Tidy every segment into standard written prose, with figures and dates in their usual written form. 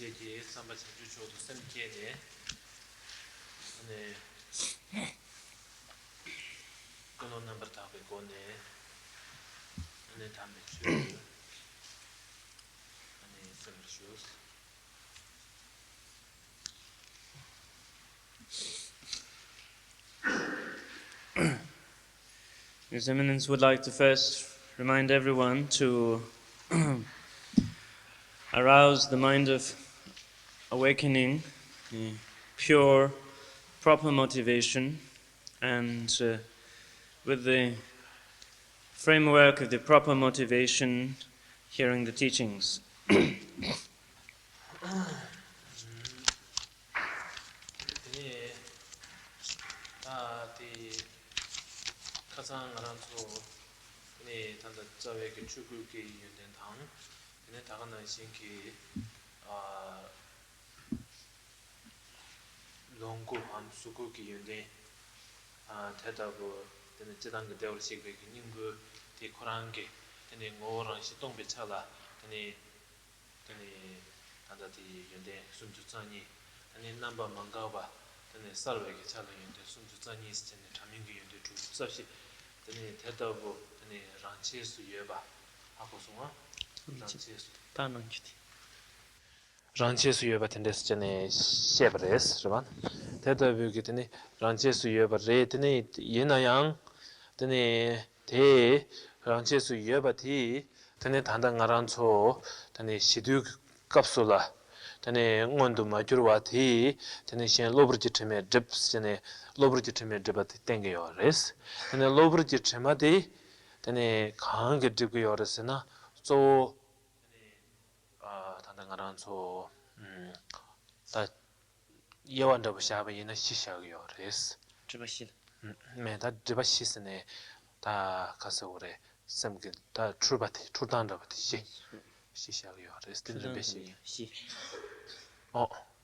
제기 삼바 주초도 샘케네 네 그런 넘버 타고 있고네 네 담배 주 아니 샘주스 His Eminence would like to first remind everyone to arouse the mind of awakening, pure, proper motivation, and with the framework of the proper motivation, hearing the teachings. 가장 알아서 네 단다 저에게 주구기 있는 당 네 다가는 신기 롱고 함수구기 있는데 대답을 되는 지단 그 대월 시기 님그 디코란게 되는 뭐랑 시동 배차라 되는 단다디 있는데 숨주자니 아니 넘버 망가봐 되는 서버에 차려는데 숨주자니 있는 자민기 있는데 주섭시 되는 대답을 되는 란치수 예바 하고서와 란치수 Tanangiti. 란치수 예바 텐데스 전에 셰브레스 그러면 대답이 되는 란치수 예바 레드네 예나양 되는 대 란치수 예바티 되는 단단 가란초 되는 시두 kapsula tane ngondu majurwati tane shen lobrji teme dips tane lobrji teme dibat tenge yores tane lobrji temade tane 강하게 digu yores나 so 단단가란 so 다 예완다 보샤바이나 시샤고 yores Tribashil. 메다 디바시스네 다 가서 오래 섬게 다 출바티 출단다 바티시 시샤고 yores 딜베시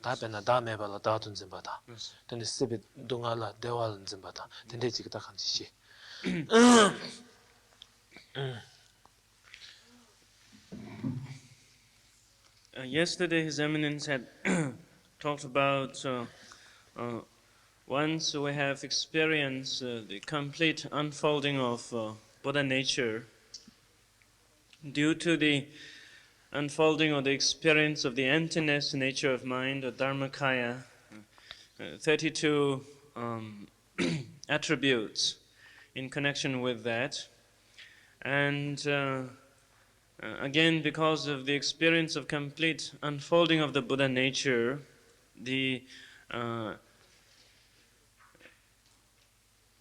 다베나 다메발라 다든 좀 받아. 근데 습이 동알라 대화는 좀 받아. 근데 지금 딱 한지. Yesterday His Eminence had talked about once we have experienced the complete unfolding of Buddha nature due to the unfolding of the experience of the emptiness nature of mind, or Dharmakaya, 32 attributes in connection with that. And again, because of the experience of complete unfolding of the Buddha nature, the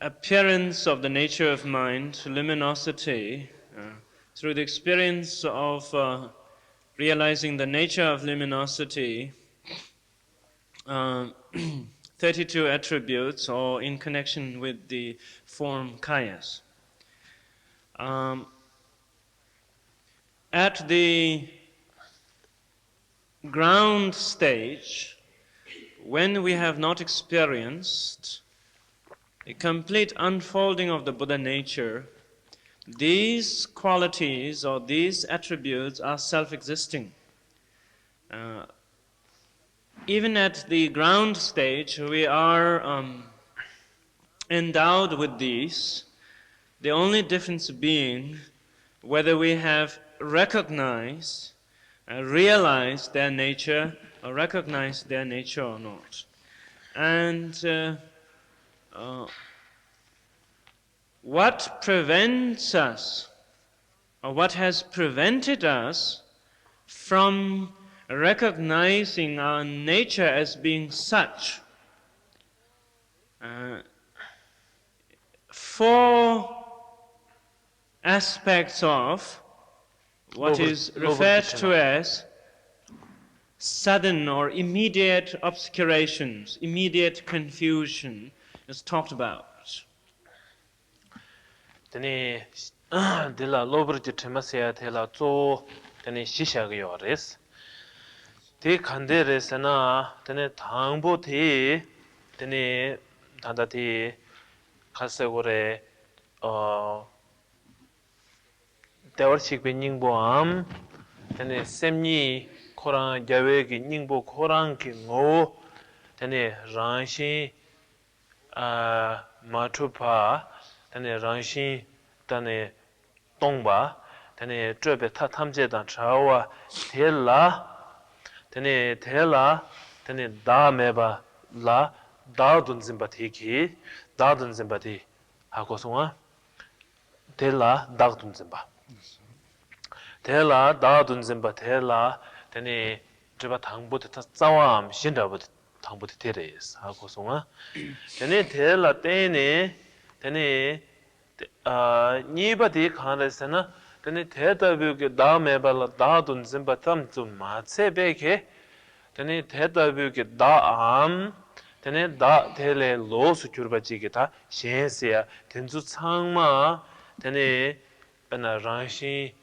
appearance of the nature of mind, luminosity, through the experience of realizing the nature of luminosity, 32 attributes, or in connection with the form kayas. At the ground stage, when we have not experienced a complete unfolding of the Buddha nature, these qualities or these attributes are self-existing. Even at the ground stage, we are endowed with these, the only difference being whether we have recognized, realized their nature, or recognized their nature or not. And what prevents us, or what has prevented us from recognizing our nature as being such? Four aspects of what is referred to as sudden or immediate obscurations, immediate confusion is talked about. Tene dela lobrji temasya tela zo tene shisha gyores. Te khande resana tene thangbo the tene dandati khasegore tewar sikbe ningbo am tene semni 코랑 야외기 닝보 코랑기 고 tene rangshin matupa tene rangshin tene tongba tene zhebe ta tamje dan chawa tela tene da meba la da dun zimba tiki da dun zimba ti hakosonga tela da dun zimba tela da dun zimba tela tene zheba tangbo ta zawam shinda 당부티 테레스 하고송아 테네 테라 테네 테네 니바디 칸레스나 테네 테다뷰게 다메발라 다돈 짐바탐 좀 마체베게 테네 테다뷰게 다암 테네 다 테레 로스 큐르바지게 다 셴세야 텐주 창마 테네 베나 랑시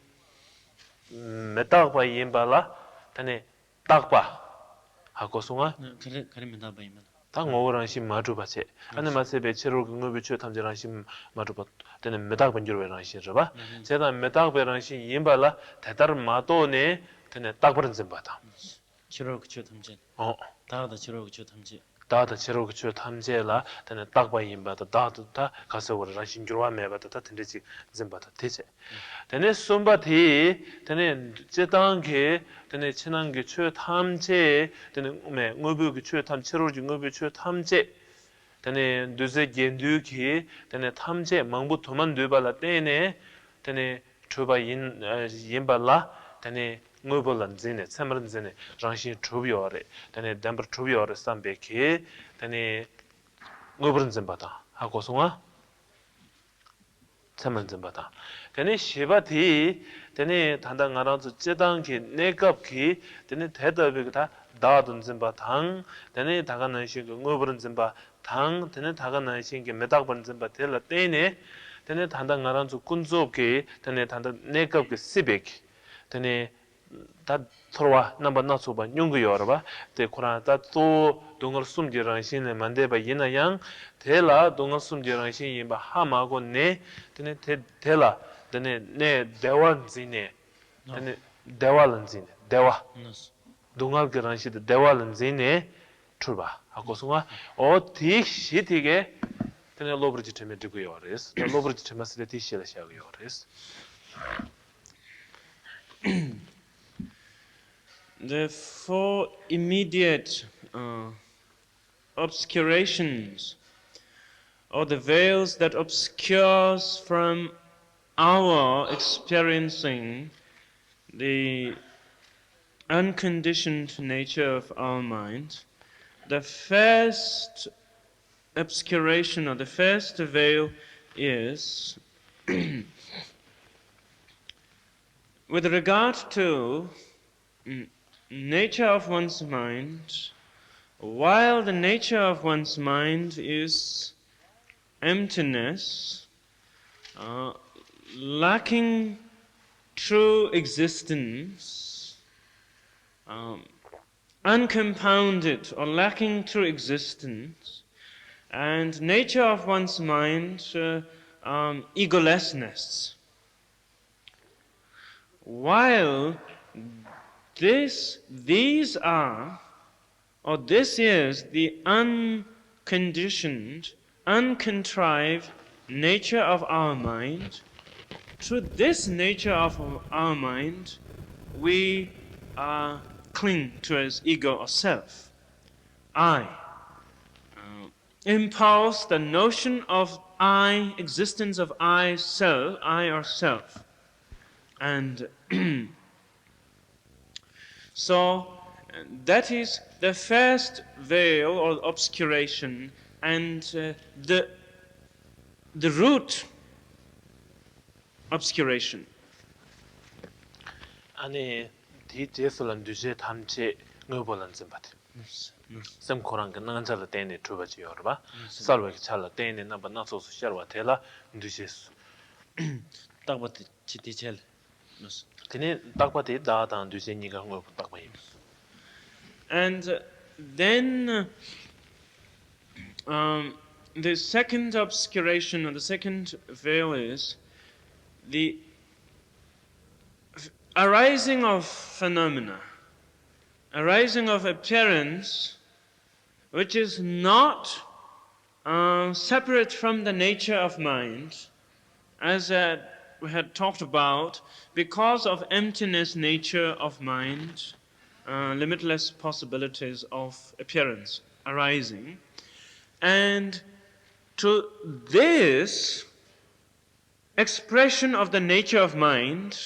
메타바 임발라 테네 딱바 하고송아 그러면 다 봐이면 당 오랑심 마주바체 아니 마세베 체로 근거비추 탐제랑심 마주바 되는 메닥 번주로랑심 저봐 제가 메닥베랑심 임발라 대다른 마도네 되네 딱 버는 좀 받아 치료 그쵸 탐제 다다 치료 그쵸 탐제 다다 체로 그쵸 탐제라 되네 딱 봐이 임바다 다다 가서 오랑심 주와 메바다 다 텐데지 좀 받아 되제 되네 숨바티 되네 제당게 되네 친한게 최 탐제 되네 응어부기 최 탐체로지 응어부 최 탐제 되네 누제 겐두기 되네 탐제 망부 도만 뇌발라 때네 되네 초바 인발라 되네 응어볼란 제네 참런 제네 장신 초비어레 되네 담버 초비어레 삼베키 되네 응어버는 좀 받아 하고송아 참만 좀 받아 되네 시바티 되네 단단 알아서 제단기 내갑기 되네 대답이 다 다든 좀바당 되네 다가는 시 응어버는 좀바당 되네 다가는 시게 메닥버는 좀바 될라 때네 되네 단단 알아서 군조기 되네 단단 내갑기 시백 되네 다 서로와 넘버 나서바 용구여봐 데 코라다 또 동을 숨지랑 신에 만대바 이나양 텔라 동을 숨지랑 신이 바 하마고 네 되네 텔라 되네 네 대원진네 되네 대화런진네 대화 동을 그런 시대 대화런진네 출바 하고서가 어디 시티게 되네 로브르지 때문에 되고요레스 로브르지 때문에 스레티 시라샤고요레스 The four immediate obscurations, or the veils that obscures from our experiencing the unconditioned nature of our mind, the first obscuration or the first veil is with regard to nature of one's mind. While the nature of one's mind is emptiness, lacking true existence, uncompounded or lacking true existence, and nature of one's mind, egolessness. While this is the unconditioned, uncontrived nature of our mind. Through this nature of our mind, we cling to as ego or self. I. Impulse, the notion of I, existence of I, self, I or self. And so that is the first veil or obscuration, and the root obscuration. 아니 디 제슬란 두제 탐체 ngöbolan zimbat sem korang nan jala tene tubaji yorba salwa ki chala tene na ba na so so sharwa tela ndujes Takbat chitichel. tene takpati da dan duje ni ga ngo takpa yim And then the second obscuration or the second veil is the arising of phenomena. arising of appearance which is not separate from the nature of mind, as we had talked about, because of emptiness nature of mind, limitless possibilities of appearance arising. And to this expression of the nature of mind,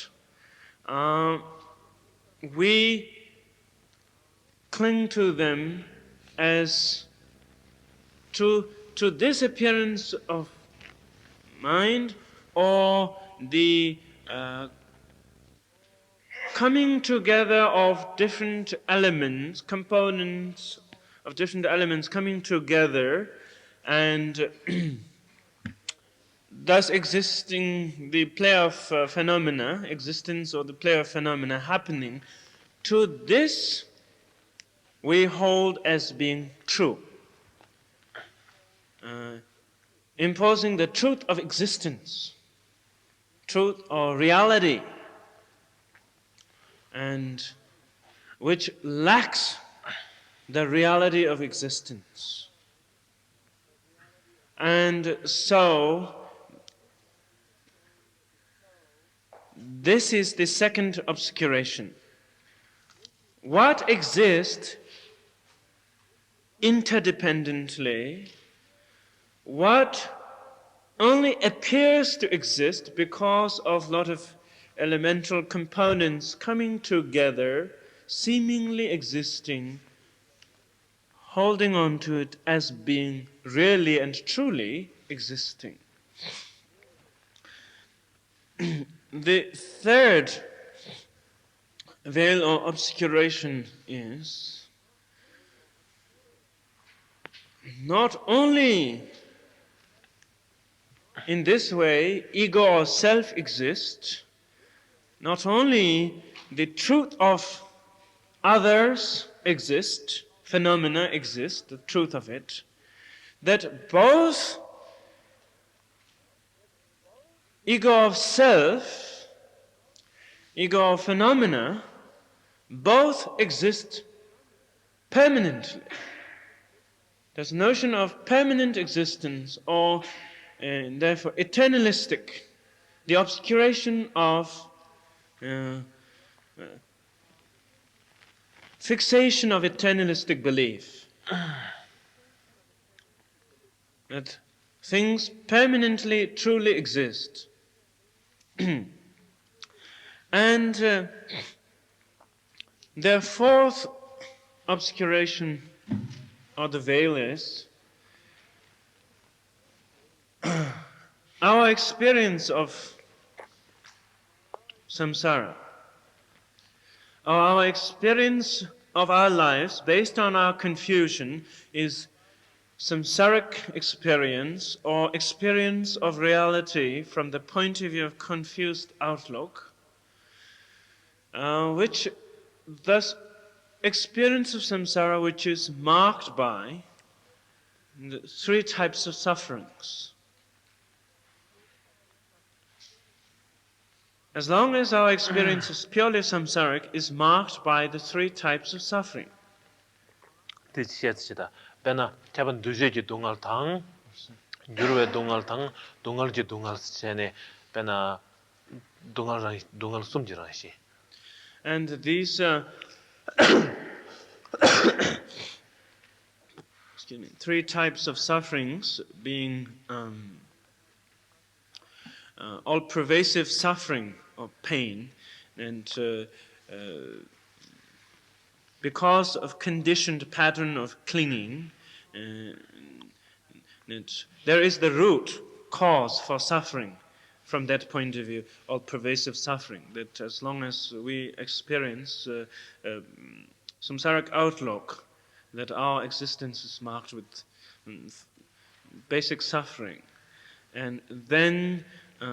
we cling to them as to this appearance of mind, or the coming together of different elements, components of different elements coming together, and thus existing the play of phenomena, existence or the play of phenomena happening. To this we hold as being true, imposing the truth of existence, truth or reality, and which lacks the reality of existence. And so this is the second obscuration. What exists interdependently, what only appears to exist because of a lot of elemental components coming together, seemingly existing, holding on to it as being really and truly existing. The third veil or obscuration is not only in this way ego or self exists, not only the truth of others exist, phenomena exist, the truth of it, that both ego of self, ego of phenomena, both exist permanently. There's a notion of permanent existence, or therefore eternalistic, the obscuration of fixation of eternalistic belief, that things permanently truly exist. And the fourth obscuration or the veil is our experience of samsara, or our experience of our lives based on our confusion is samsaric experience, or experience of reality from the point of view of confused outlook, which thus experience of samsara which is marked by the three types of sufferings. As long as our experience is purely samsaric, is marked by the three types of suffering. 디치에치다 베나 잡은 두제지 동알당 유르의 동알당 동알지 동알스체네 베나 동알 숨지라시. And these three types of sufferings being all-pervasive suffering or pain, and because of conditioned pattern of clinging, there is the root cause for suffering. From that point of view, all-pervasive suffering, that as long as we experience samsaric outlook, that our existence is marked with basic suffering, and then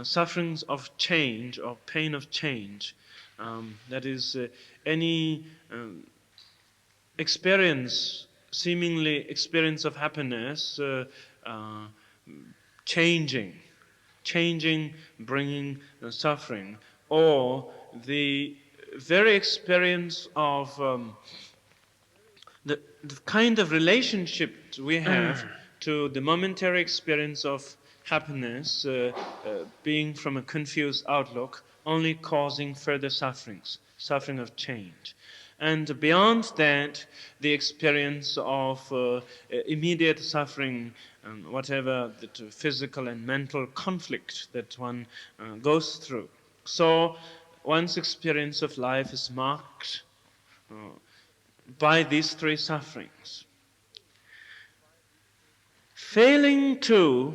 sufferings of change or pain of change, that is any experience, seemingly experience of happiness, changing, bringing suffering, or the very experience of the kind of relationship we have to the momentary experience of happiness being from a confused outlook, only causing further sufferings, suffering of change. And beyond that, the experience of immediate suffering, whatever the physical and mental conflict that one goes through. So one's experience of life is marked by these three sufferings. Failing to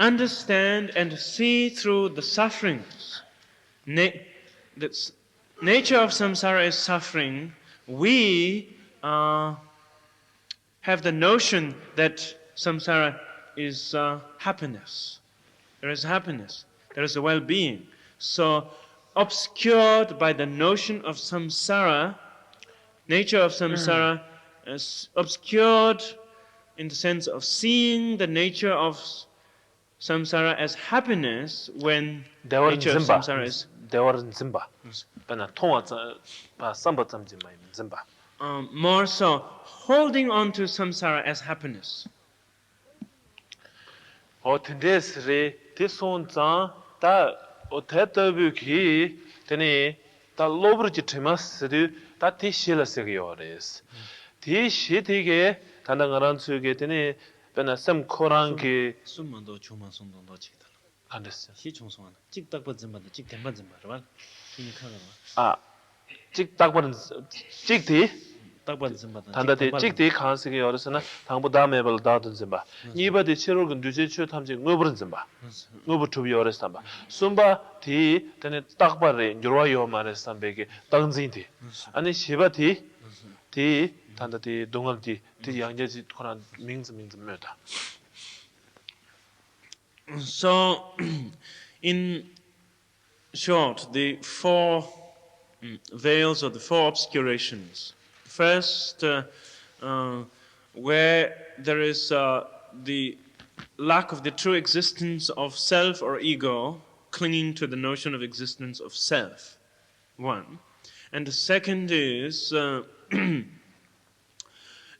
understand and see through the sufferings, the nature of samsara is suffering, we have the notion that samsara is happiness. There is happiness, there is a well-being. So, obscured by the notion of samsara, nature of samsara is obscured in the sense of seeing the nature of samsara as happiness when nature of samsara is more so holding on to samsara as happiness. 숨만도 주만 손도 찍다. 시총송한 찍딱버 점바도 찍템바 점바라. 이니카가. 찍딱버는 찍디 딱버 점바도 단다데 찍디 칸스게 열어서나 당부 다음에벌 다든 점바 이바데 치료근 dü제추 탐지 ngöbr은 점바 ngö부 투비 열어서 봐 숨바 디 데네 딱바레 뉴로요 마레스 베게 땅진디 아니 시바디 디 단다디 동알디 디 양제지 코란 명즈명즈메다. So, in short, the four veils or the four obscurations. First, where there is the lack of the true existence of self or ego, clinging to the notion of existence of self, one. And the second is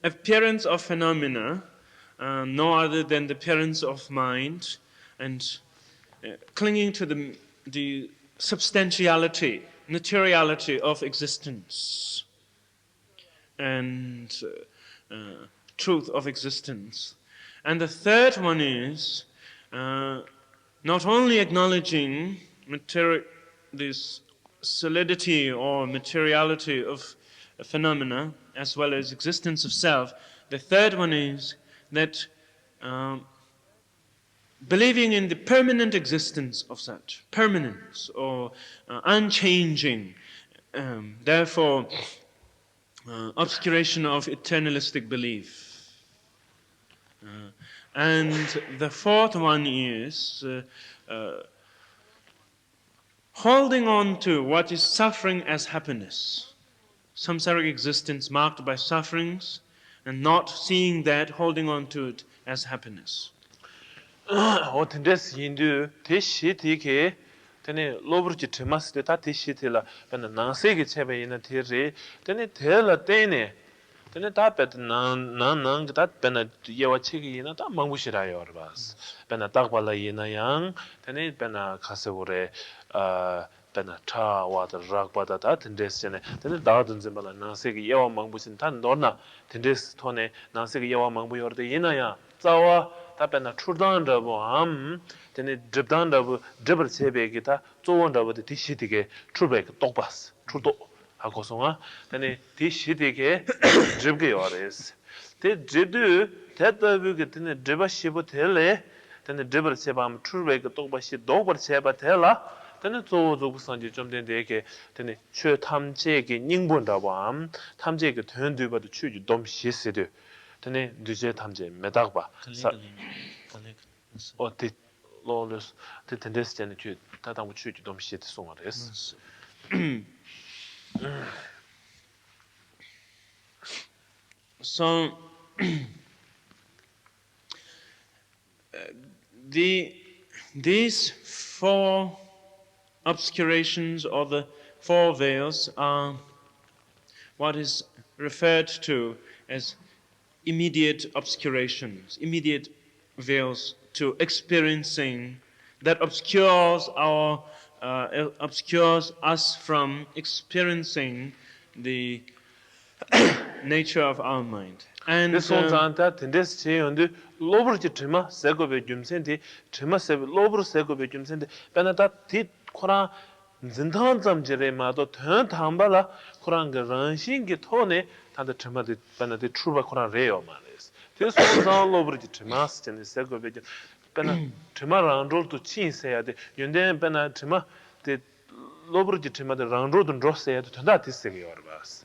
appearance of phenomena, no other than the appearance of mind, and clinging to the substantiality, materiality of existence and truth of existence. And the third one is not only acknowledging this solidity or materiality of a phenomena as well as existence of self. The third one is that believing in the permanent existence of such, permanence or unchanging, therefore obscuration of eternalistic belief. And the fourth one is holding on to what is suffering as happiness. Samsaric existence marked by sufferings and not seeing that, holding on to it as happiness. 어떤데스 인도 대시티게 되네 로브르지 트마스데 다 대시티라 변나 나세게 체베 있는 티리 되네 델라 때네 되네 다 베드 난난 다 변나 예와 책이나 다 망부시라요 여러바스 변나 딱 발라 이나양 되네 변나 가서고래 변나 차와다 락바다 다 된데스네 되네 다든지 말라 나세게 예와 망부신 다 너나 된데스 토네 나세게 예와 망부 여르데 이나야 자와 답변나 출단다고 함 되네 드단다고 드블 세베기다 조원다고 디시디게 출백 똑바스 출도 하고송아 되네 디시디게 드브게 요레스 데 드드 대다부게 되네 드바시부 텔레 되네 드블 세밤 출백 똑바시 도버 세바 텔라 되네 조조부선지 좀 된데게 되네 최 탐제게 닝본다고 함 탐제게 된뒤바도 추지 좀 시스드 되네 뉴제 탐제 메닥바 어디 로르스 데 텐데스잖아 주 다다고 추지 좀 시드 송어레스 So these four obscurations or the four veils are what is referred to as immediate obscurations, immediate veils to experiencing that obscures us from experiencing the nature of our mind. And this one zanta tendes che onde lobur che tema sego be jumsende tema se lobur sego be jumsende benata ti khora zindan zamjere ma do thon thambala khorang ranshin ge thone tanda tema de benata truba khora reo manes this one zan lobur che tema stene sego be bena tema randol to chin se ya de yonde bena tema de lobur che tema de randol dun ro se ya de tanda ti se ge orbas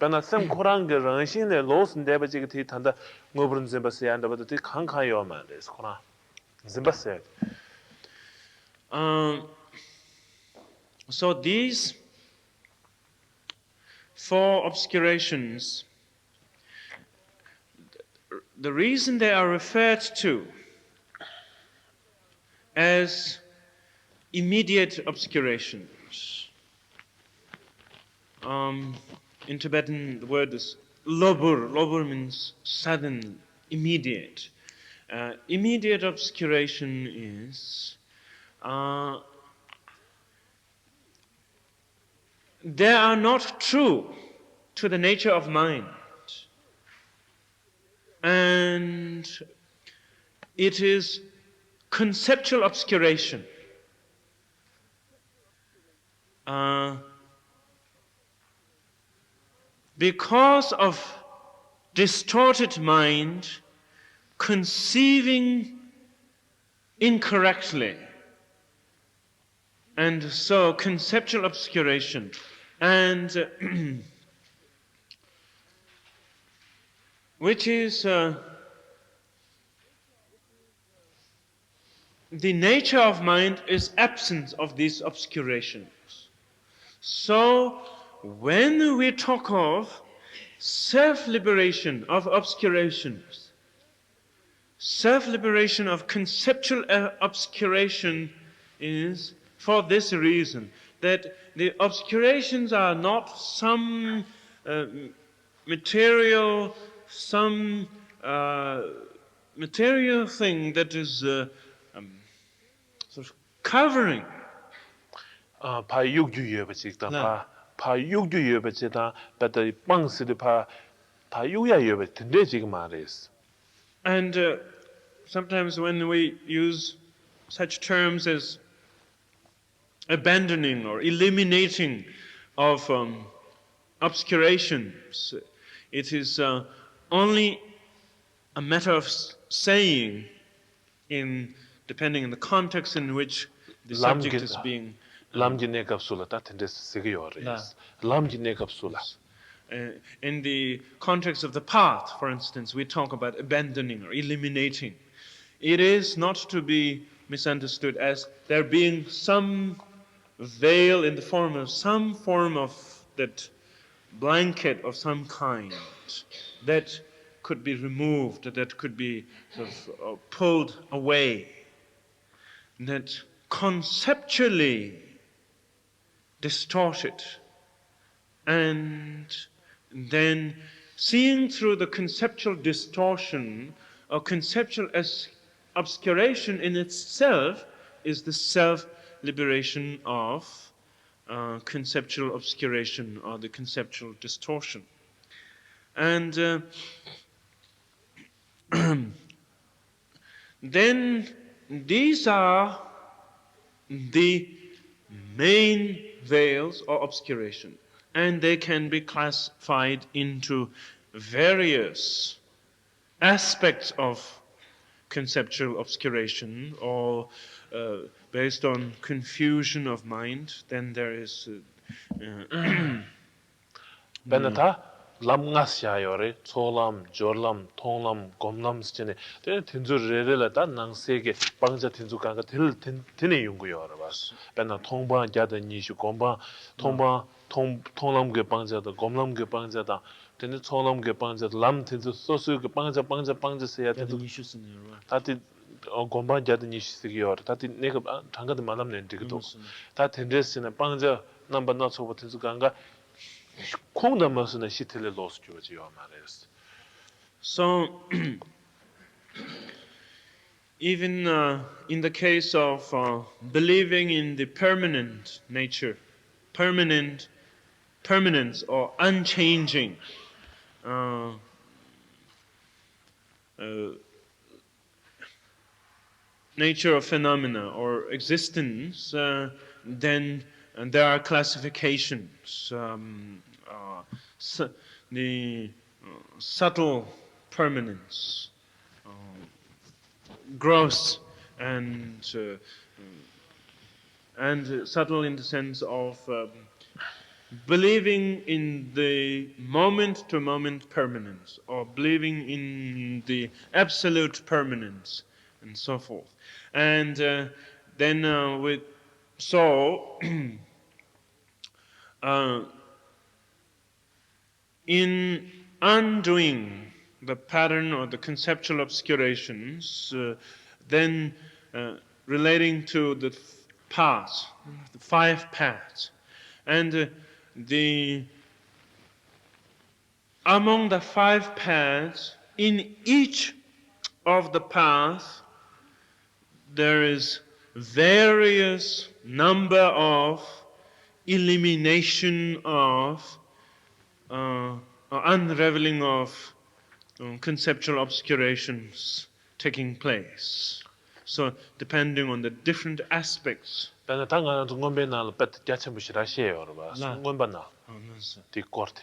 Bana sem Koran ge rangxin le los ndeba ji ge ti tanda ngobrun zimba se yanda bada ti kan kan yo man des Koran zimba se so these four obscurations, the reason they are referred to as immediate obscurations, in Tibetan, the word is lobur. Lobur means sudden, immediate. Immediate obscuration is they are not true to the nature of mind. And it is conceptual obscuration. Because of distorted mind conceiving incorrectly, and so conceptual obscuration, and which is the nature of mind is absence of these obscurations. So when we talk of self-liberation of obscurations, self-liberation of conceptual obscuration is for this reason, that the obscurations are not some material thing that is sort of covering. pa yug ju ye ba chik ta pa yug ju ye ba che ta ba de pang si de pa yug ya ye ba tende chik ma res And sometimes when we use such terms as abandoning or eliminating of obscurations, it is only a matter of saying, depending on the context in which the subject is being. Lamji ne kapsula ta tende sigi yo res lamji ne kapsula In the context of the path, for instance, we talk about abandoning or eliminating. It is not to be misunderstood as there being some veil in the form of some form of that blanket of some kind that could be removed, that could be sort of pulled away, that conceptually distorted, and then seeing through the conceptual distortion or conceptual obscuration in itself is the self-liberation of conceptual obscuration or the conceptual distortion. And then these are the main veils or obscuration, and they can be classified into various aspects of conceptual obscuration, or based on confusion of mind. Then there is benata lam ngas ya yo re cholam jorlam thonglam gomlam chene te tinzu re la ta nang se ge bangja tinzu ka ga til tine yung go yo ba bena thongba ja da ni shu gomba thongba thonglam ge bangja da gomlam ge bangja da tene cholam ge bangja lam tinzu so su ge bangja se ya tinzu ta ti gomba ja da ni shi se ge yo ta ti ne ga thanga de malam ne de ge do ta tendes ne bangja number not so tinzu ka ga 콩담마스는 시텔레 로스 주지요 말이스. So, even in the case of believing in the permanent nature, permanence or unchanging nature of phenomena or existence, then there are classifications. The subtle permanence, gross and subtle in the sense of believing in the moment-to-moment permanence, or believing in the absolute permanence, and so forth. And then we saw in undoing the pattern or the conceptual obscurations, then relating to the paths, the 5 paths, and among the 5 paths, in each of the paths, there is various number of elimination of unraveling of conceptual obscurations taking place. So depending on the different aspects. 나는 당가는 중간배나 뺏 개체무시라시에요, 봐. 중간반나. 뒤코르트.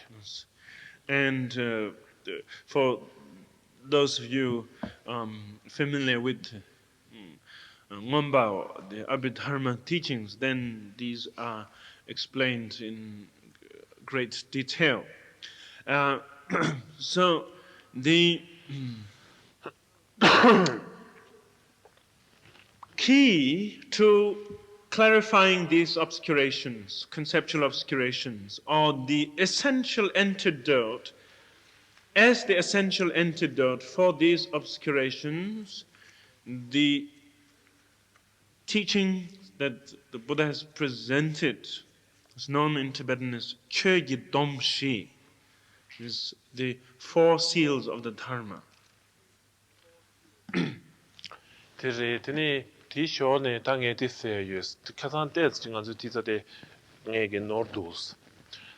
And for those of you familiar with Ngombao, the Abhidharma teachings, then these are explained in great detail. So the key to clarifying these obscurations, conceptual obscurations, or the essential antidote, as the essential antidote for these obscurations, the teaching that the Buddha has presented is known in Tibetan as Chögi Domshi, is the 4 seals of the Dharma. Tene Tishone Tange Tisserius, the Kazan Tets in the Tisa de Negen Nordus.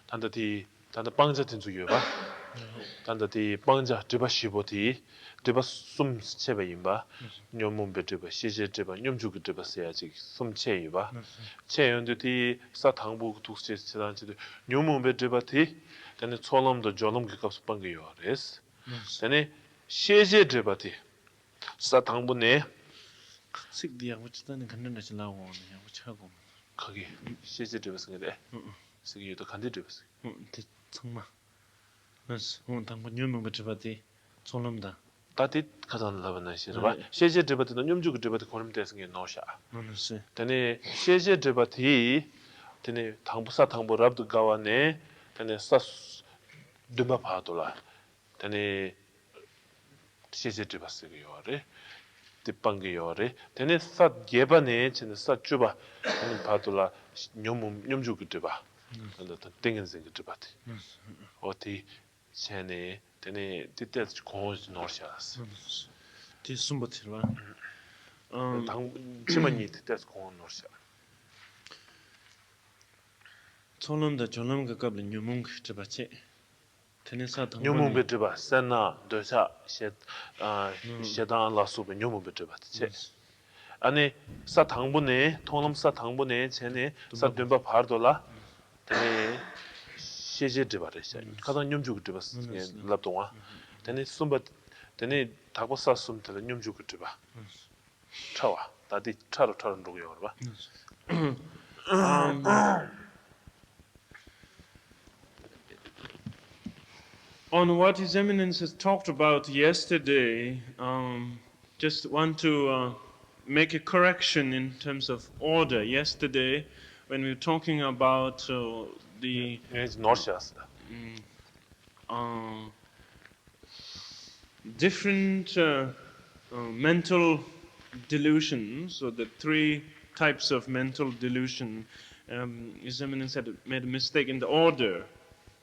Tanda Bangja Tinsuva, Tanda Bangja Tibashiboti, Tibasum Chebimba, Nyomumbe Tiba, Shiji Tiba, Nyumjuk Tiba Seaji, Sum Cheiba, Che under the Satangbu to Sidan, Nyumumbe Tibati, then it's Solom the Jolum Kikaps Bangiores, then Shiji Tibati, Satangbu. 식디야 우치다는 간는다지 나오네 우치하고 거기 시제드버스인데 시기도 간데드버스 정말 그래서 당분 유명 버티바디 솔럼다 다디 가잔 라바나시르바 시제드버트는 념주그드버트 고름대서 게 노샤 너는스 근데 시제드버티 근데 당부사 당부 랍도 가와네 근데 사 드바 파도라 근데 시제드버스게 요래 뒷방기요래 되네 사 예반에 진짜 사 주바 아니 봐도라 념주 그때봐 근데 땡은생 그때봐티 어디 쟤네 되네 디테일스 고스 노샤스 디숨버티라 당 지만이 디테일스 고스 노샤 솔럼다 졸럼가 갑리 뉴몽 그때봐치 nyumu betiba sena dosa shedan la sube nyumu betiba che ani sa 당분에 통놈 사 당분에 쟤네 사 된바 바르돌라 되네 시제 드바레샤 가다 념주 드바 랍동아 되네 숨바 되네 다고사 숨들 념주 드바 차와 다디 차로 누구요 봐 On what His Eminence has talked about yesterday, just want to make a correction in terms of order. Yesterday, when we were talking about the different mental delusions, or the 3 types of mental delusion, His Eminence had made a mistake in the order.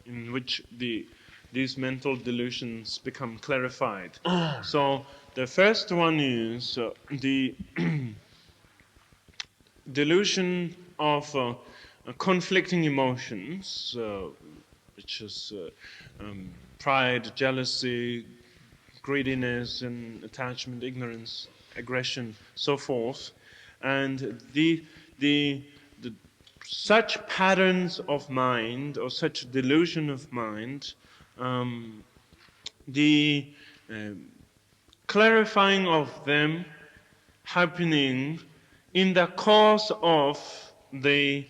in which these mental delusions become clarified. So the first one is the delusion of conflicting emotions, which is pride, jealousy, greediness, and attachment, ignorance, aggression, so forth. And such patterns of mind or such delusion of mind, the clarifying of them happening in the course of the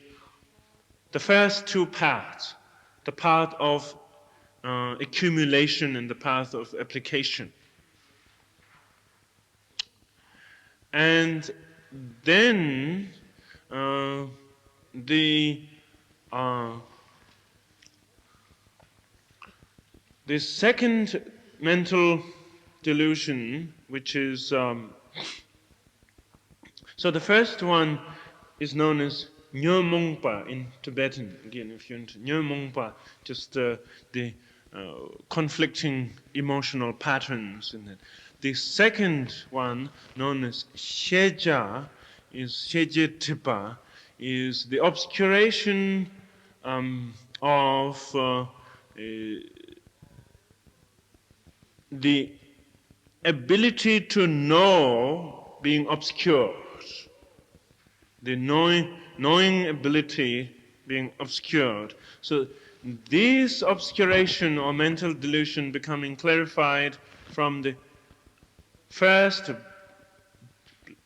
first two paths, the path of accumulation and the path of application. And then the second mental delusion, which is so the first one is known as Nyömongpa in Tibetan. Again, if you're into Nyömongpa, just the conflicting emotional patterns in it. The second one, known as Sheja, is the obscuration of the ability to know being obscured. The knowing ability being obscured. So this obscuration or mental delusion becoming clarified from the first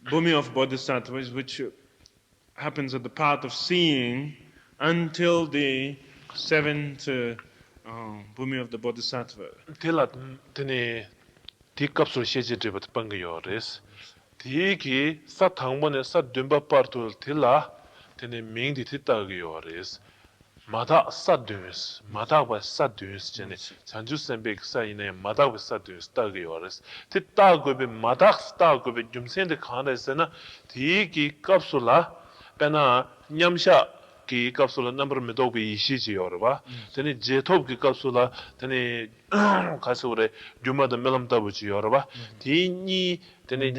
bhumi of bodhisattvas, which happens at the path of seeing, until the seventh bhumi of the bodhisattva. Tila tene tikapsul sheje dribat pangayores. Tiki sa thangmone sa dumba partul tila tene mingdi titagayores. Mada sa duns, mada wa sa duns jene. Chanju sembek sa ine mada wa sa duns tagayores. Titagobe mada stagobe jumsende khana sena tiki kapsula pena nyamsha ki kapsula number medobe ishiji yorba. Tene jetop ki kapsula tene kasure jumada melam tabuchi yorba. Tini tene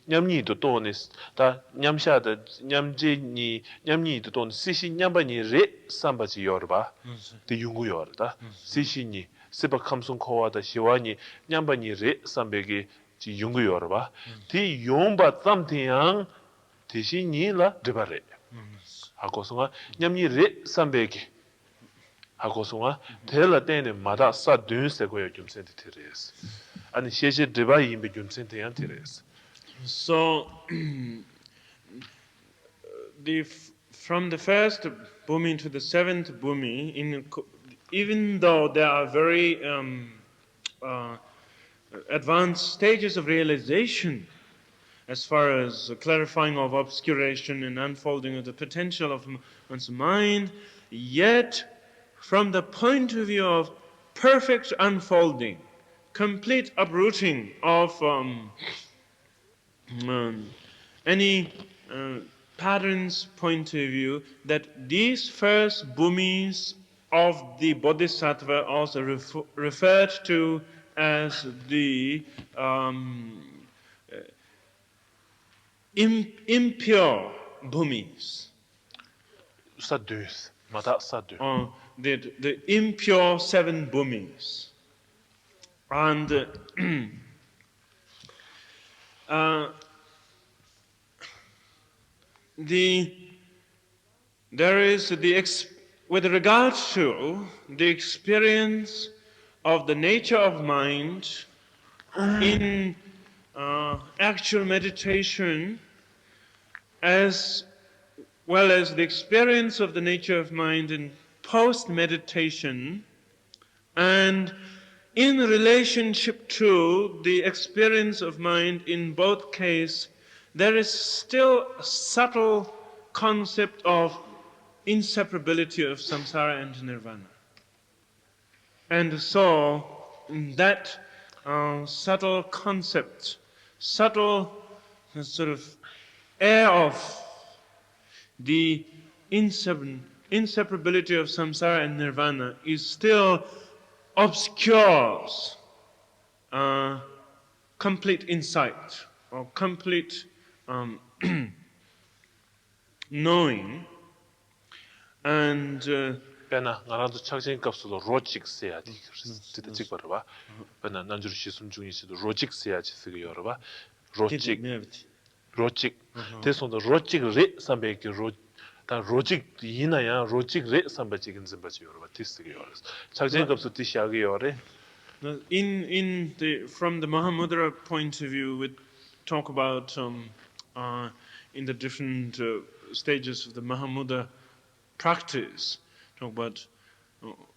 nyamni to tonis ta nyamsha da nyamji nyamni to ton sishi nyambani re sambaji yorba de yungu yorda sishi ni seba kamsun kowa da shiwani nyambani re sambegi ji yungu yorba ti yomba samtiang tishi ni la debare hakosunga nyamni re sambegi hakosunga tela tene mada sa dunse goyo jumsente tires ani sheje deba yimbe jumsente yan tires. So, from the first bhumi to the seventh bhumi, even though there are very advanced stages of realization as far as clarifying of obscuration and unfolding of the potential of one's mind, yet from the point of view of perfect unfolding, complete uprooting of any patterns point of view, that these first bhumis of the bodhisattva also referred to as the impure bhumis. Sadhus, mada sadhu. The impure seven bhumis. And there is with regard to the experience of the nature of mind in actual meditation, as well as the experience of the nature of mind in post-meditation, and in relationship to the experience of mind in both cases, there is still a subtle concept of inseparability of samsara and nirvana. And so, that subtle concept, subtle sort of air of the inseparability of samsara and nirvana is still obscures complete insight or complete knowing, and 배나 나라도 착신 값으로 로직 세야지 진짜 찍거려 봐 배나 난주르 시순 중이시도 로직 세야지 쓰기 열어 봐 로직 로직 대son도 로직 레 삼베기 로다 로직 이나야 로직 레 삼베지긴 좀바지 열어 봐 디스기 열어 착신 값도 디시하기 열어 in the from the Mahamudra point of view, we talk about in the different stages of the Mahamudra practice, talk about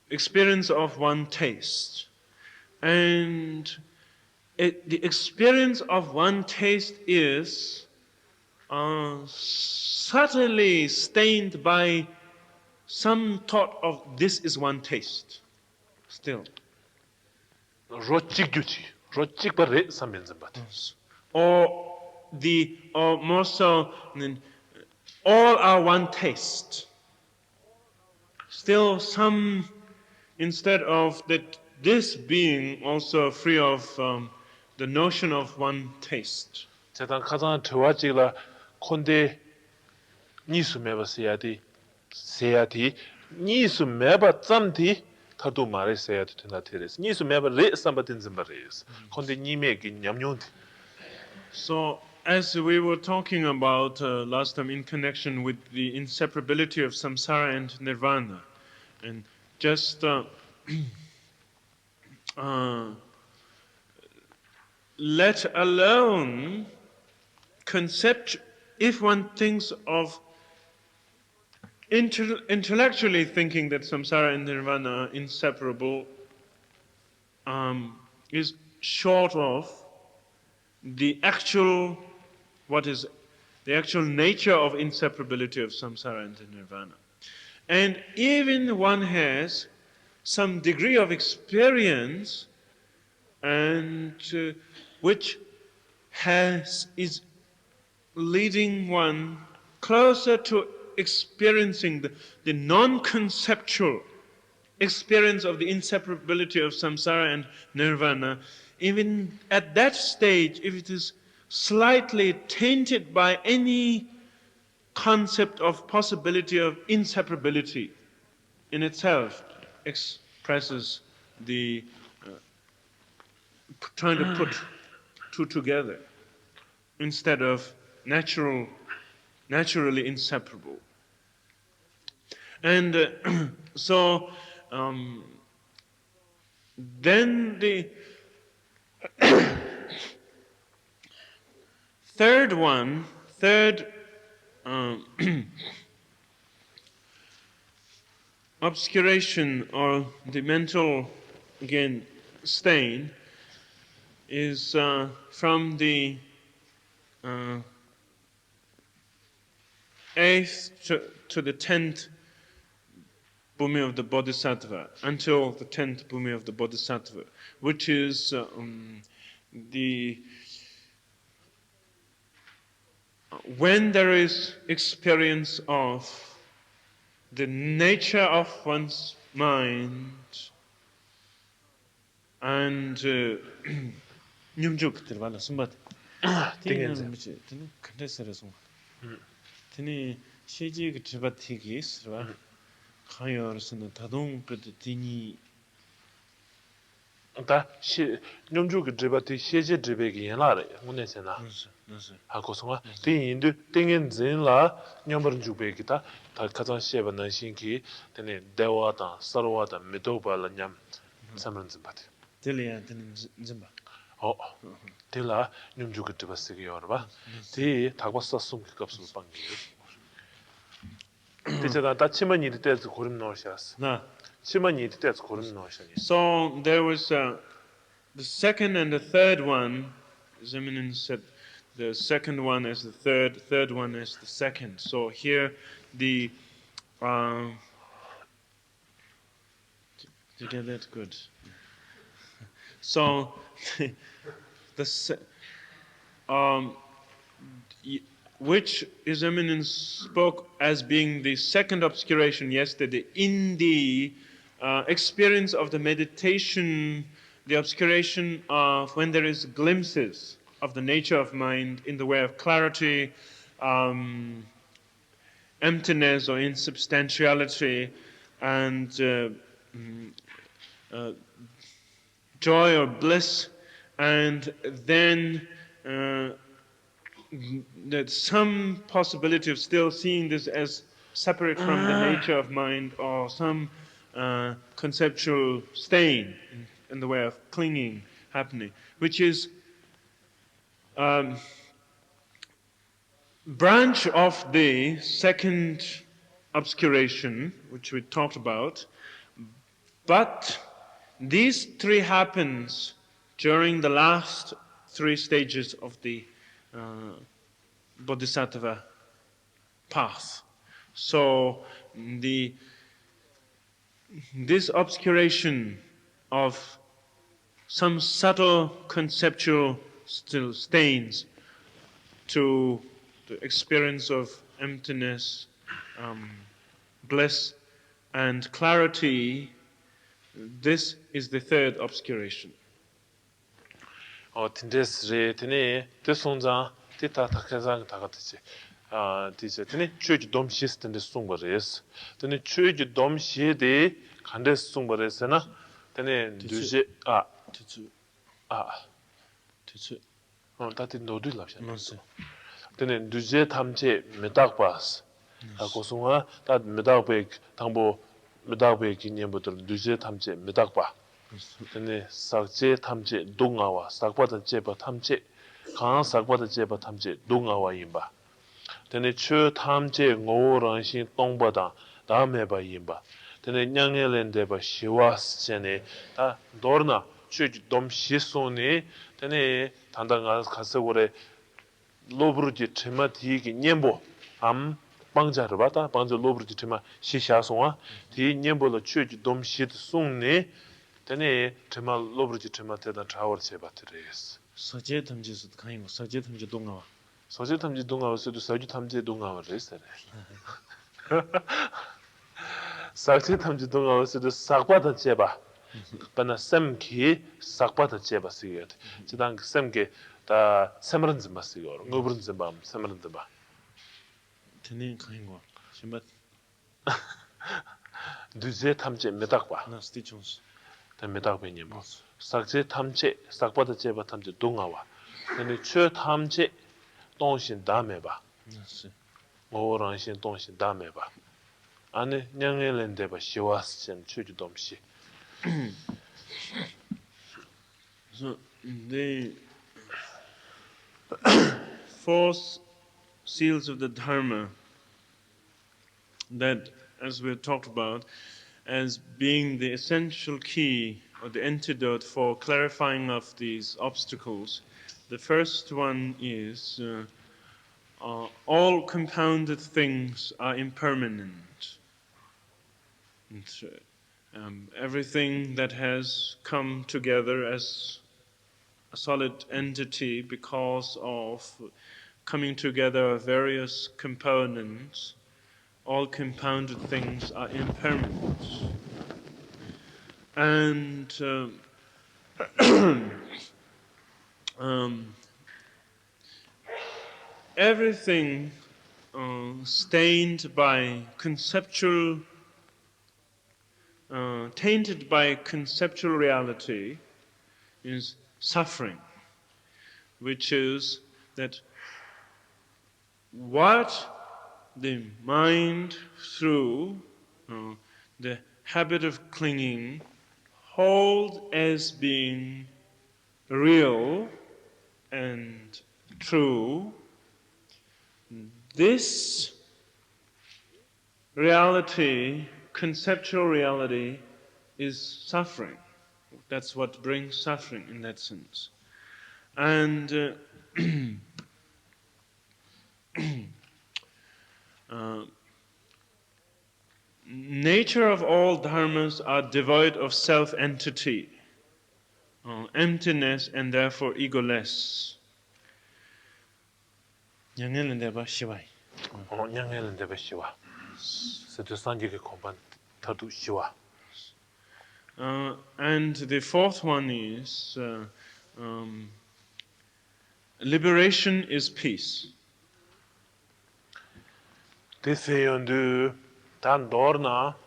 experience of one taste, and the experience of one taste is subtly stained by some thought of this is one taste still. 로직 규치 로직 바레 삼면 좀 봐. Or more so, all are one taste. Still some, instead of that, this being also free of the notion of one taste. 제단 가장 좋아지라 콘데 니수 매바 세야디 니수 매바 짬디 타도 말에 세야디 되나 테레스 니수 매바 레 삼바딘 좀바레스 콘데 니메기 냠뇽디 So, as we were talking about last time in connection with the inseparability of samsara and nirvana, and just let alone concept, if one thinks of intellectually thinking that samsara and nirvana are inseparable, is short of the actual, what is the actual nature of inseparability of samsara and nirvana. And even one has some degree of experience, and which is leading one closer to experiencing the non-conceptual experience of the inseparability of samsara and nirvana. Even at that stage, if it is slightly tainted by any concept of possibility of inseparability, in itself expresses the trying to put two together instead of naturally inseparable. And so then the third obscuration, or the mental, again, stain, is from the 8th to the 10th bhumi of the Bodhisattva, until the 10th bhumi of the Bodhisattva, which is when there is experience of the nature of one's mind and nyumjuk terwala sumbat tini shiji ge tribatigi swa khayor sun tadong pet tini 다 뇽주기 드바티 시제 드베기 연라래 문에서나 하고서가 뒤인도 땡엔 진라 뇽버는 주베기다 다 가장 시에는 신기 되네 대화다 서로와다 미도발냐 삼런 좀 받아 들이야 되는 좀 봐. 들라 뇽주기 드바스기 열어봐 뒤 닭바싸 숨기 값을 빵기 대체다 다치면 이때 때서 고름 넣으셨어 나 치면 이때 때서 고름 넣으셨니 So there was the second and the third one, as Eminence said, the second one as the third one as the second. So here the did you get that? Good. So which His Eminence spoke as being the second obscuration yesterday, in the experience of the meditation, the obscuration of when there is glimpses of the nature of mind in the way of clarity, emptiness or insubstantiality, and joy or bliss, and then that some possibility of still seeing this as separate from the nature of mind, or some conceptual stain in the way of clinging happening, which is branch of the second obscuration, which we talked about. But these three happens during the last three stages of the Bodhisattva path. So this obscuration of some subtle conceptual still stains to the experience of emptiness, bliss, and clarity, this is the third obscuration. 틴데스 레트니 데송자 티타 타케상 타가티지 디제 드니 추지 돔 시스템데 송버레스 드니 추지 돔 시데 간데 송버레스나 드니 두제 두제 다티 노드 랍샤 노스 드니 두제 탐제 메닥바스 고송아 다 메닥베 당보 메닥베 기념부터 두제 탐제 메닥바 드니 삭제 탐제 동아와 삭바다 제바 탐제 강 삭바다 제바 탐제 동아와 임바 드니 추 탐제 ngoran신 동바다 다음에 봐 임바 드니 냥엘렌데바 시와스제네 다 도르나 추지 돔시소니 드니 단단가 가서고래 로브르지 테마티기 냠보 암 방자를 받아 방자 로브르지 테마 시샤송아 디 냠보로 추지 돔시드 송네 드니 테마 로브르지 테마테다 트라워세 바트레스 서제 탐지도 가인 거 서제 탐지 동아와 서제 탐지 동아와서도 서주 탐지 동아와를 했어요. 삭제 탐지 동아와서도 삭바다 제바 바나 샘키 삭바다 제바 쓰여 지당 샘게 다 세머런즈 마스요 노브른즈 밤 세머런즈 바 드니 가인 거 심바 두제 탐제 메닥바 나 스티촌스 다 메닥베니 뭐 삭제 탐제 삭바다 제바 탐제 동아와 근데 최 탐제 동신 다음에 봐 나스 오랑신 동신 다음에 봐 안에 냥엘렌데 봐 시와스젠 추지 돔시 So the four seals of the Dharma that, as we talked about, as being the essential key or the antidote for clarifying of these obstacles. The first one is all compounded things are impermanent. Everything that has come together as a solid entity because of coming together of various components, all compounded things are impermanent. And everything stained by conceptual tainted by conceptual reality is suffering, which is that what the mind, through the habit of clinging, hold as being real and true, this reality, conceptual reality, is suffering. That's what brings suffering in that sense. And nature of all dharmas are devoid of self-entity, emptiness, and therefore egoless. 양헬인데 봐 시바이. 냥헬인데 베시와. 스드산지게 공반 타도 시와. And the fourth one is liberation is peace. 데세연드 단 도르나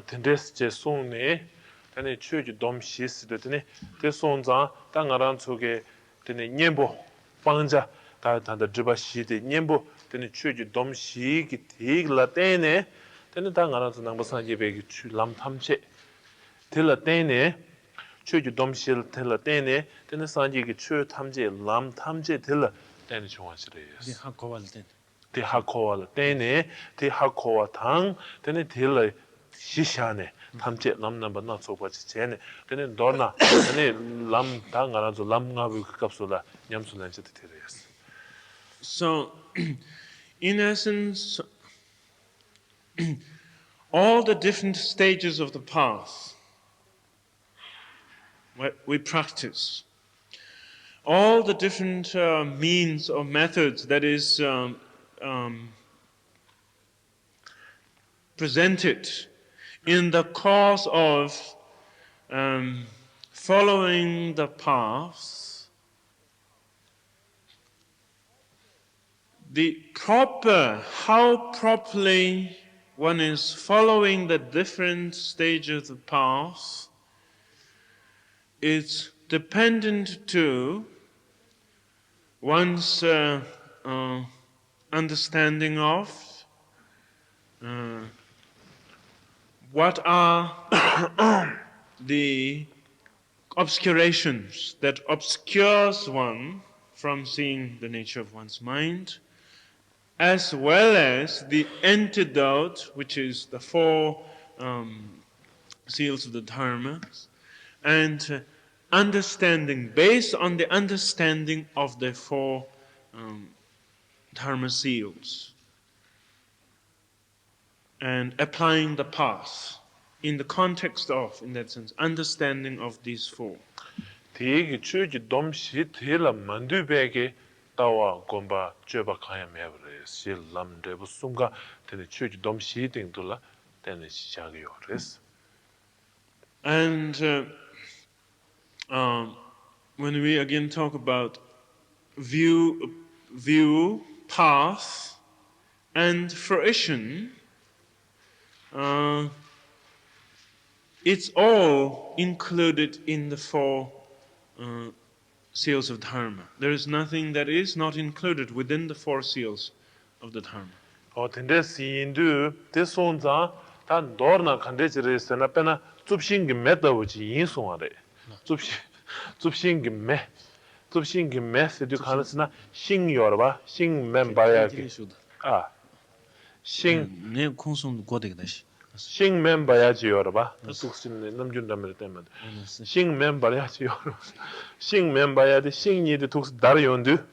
텐데스 제 송네 단에 추지 돔시스드네 데송자 땅아란 속에 되네 녀보 방자 다다 드바시데 녀보 되네 추지 돔시기 디글라 때네 되네 땅아란서 남바산 예베기 추 람탐체 딜라 때네 추지 돔실 딜라 때네 되네 산지기 추 탐제 람탐제 딜라 때네 중앙시레스 하고발된. 대하코와 때네 대하코와 당 되네 딜라 시샤네 탐제 남남바 나초바지 제네 되네 도나 되네 람 당가라서 람가부 급소다 냠술란지 되레스. So, in essence, all the different stages of the path what we practice, all the different means or methods that is presented in the course of following the path, how properly one is following the different stages of the path is dependent to one's understanding of what are the obscurations that obscures one from seeing the nature of one's mind, as well as the antidote, which is the four seals of the Dharma, and understanding, based on the understanding of the four Dharma seals, and applying the path in the context of, in that sense, understanding of these four. 대기 추지 돔시 딜라 만두베게 따와 곰바 쮸바 카야 메브레 실람 레부숭가 되네 추지 돔시 딩둘라 되네 시작이요레스. And when we again talk about view, path, and fruition, it's all included in the four seals of Dharma. There is nothing that is not included within the four seals of the Dharma. 텐데 시인도 대손자 단 도르나 칸데지레스나 페나 줍신기 메다우지 인송아레 줍신기 메스도 가르스나 싱여바 싱 멤버야기 싱 네 콩송 고데다시 싱 멤버야지 여러바 숙신네 남준담을 때문에 싱 멤버야지 여러바 싱 멤버야데 싱니데 독스 다르연드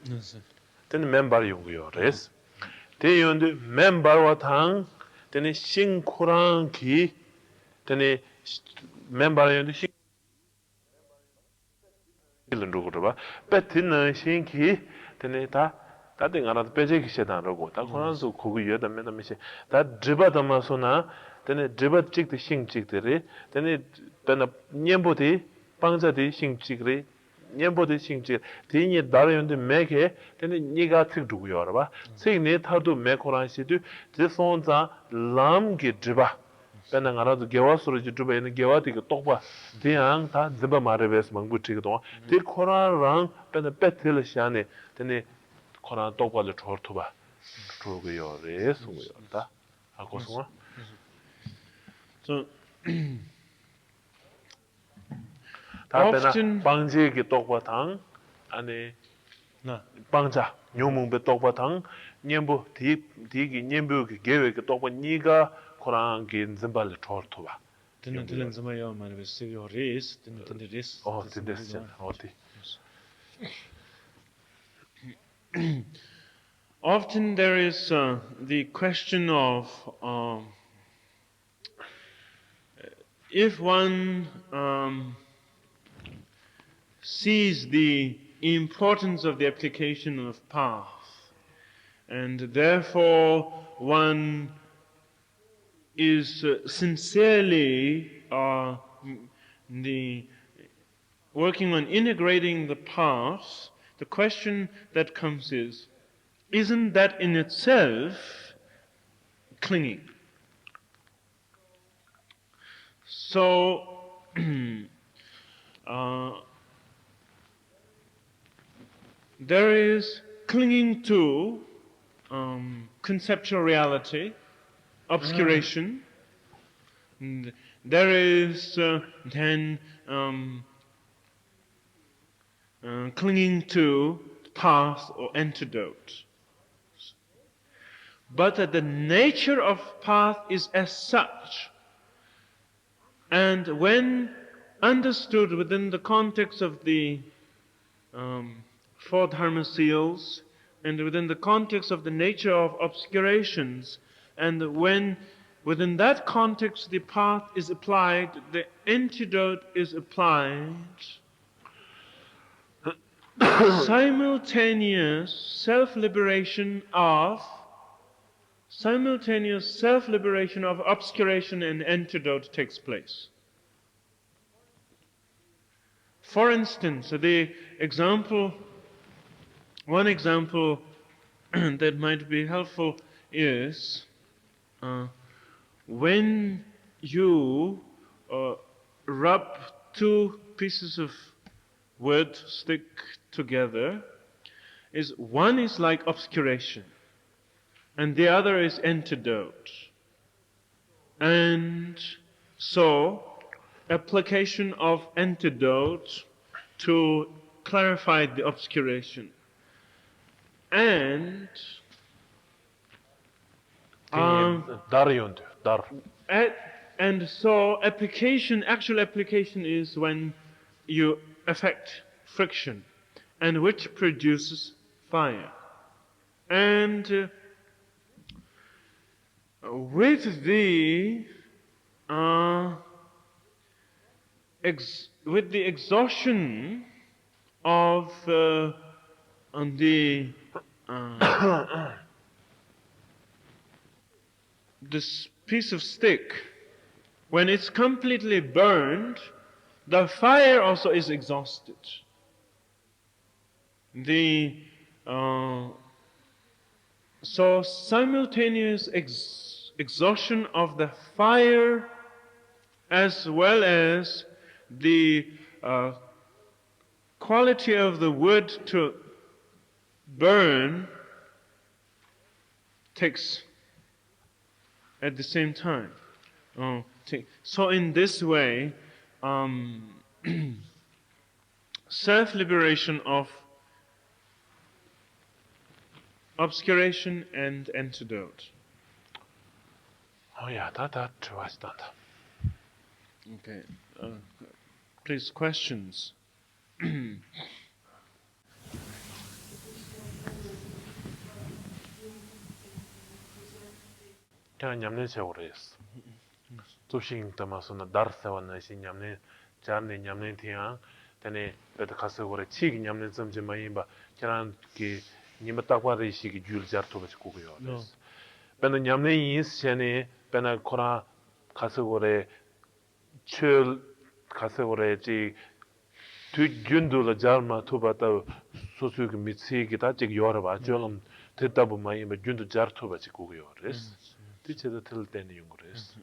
되는 멤버 용구요레스 대연드 멤버와 당 되는 싱코랑기 되는 멤버연드 싱 일은루고봐 배트는 싱키 되는 다들 알아도 빼제기 시다라고 다 코란서 거기 여다 매다면시 다 드바다마소나 되는 드바 찍듯 싱 찍들이 되는 되는 녀보디 방자디 싱 찍들이 녀보디 싱 찍 대니 다르연데 매게 되는 니가 특두고요 알아봐 세네 타도 매코란시도 제손자 람게 드바 배는 알아도 개와스로 드바에는 개와디가 똑바 대양 다 드바 마르베스 망부치기도 대 코란랑 배는 배틀 시안에 되는 코란 똑바를 줘토바 주고요 레스고요다 하고서 So 다배나 often 방지기 똑바당 안에 방자 뇨몽베 똑바당 녀부 디기 녀부기 계획이 똑바 니가 코란기 짐발을 줘토바 들은 좀요 말에 세요 레스 듣는 레스 됐어 어디 often there is the question of if one sees the importance of the application of path and therefore one is sincerely working on integrating the path. The question that comes is, isn't that in itself clinging? So, there is clinging to conceptual reality, obscuration. And there is then clinging to path or antidote. But the nature of path is as such, and when understood within the context of the four dharma seals, and within the context of the nature of obscurations, and when within that context the path is applied, the antidote is applied, simultaneous self-liberation of obscuration and antidote takes place. For instance, one example that might be helpful is when you rub two pieces of wood stick together, one is like obscuration and the other is antidote. And so application of antidote to clarify the obscuration. And and so actual application is when you affect friction, and which produces fire. And with the exhaustion of this piece of stick, when it's completely burned, the fire also is exhausted. So simultaneous exhaustion of the fire as well as the quality of the wood to burn takes at the same time. So in this way, self-liberation of obscuration and antidote. Oh yeah, that was that. Okay. Please, questions. 그냥 냠는 세월이 있어. 조싱 담아서는 다르세원은 시 냠는 자네 냠는 티양 때네 베드 가서 거래 치기 냠는 점지 많이 봐. 그냥 그 님아 딱와리 시기 줄 자르토 같이 고고요. 베는 냠는 인스체네 베나 코라 가서 거래 출 가서 거래지 뒤준도를 잘마 토바다 소수기 미치기 다직 요러 봐. 좀 듣다 보면 이 준도 자르토 같이 고고요. 그래서 뒤쳐도 틀 때는 용거래서.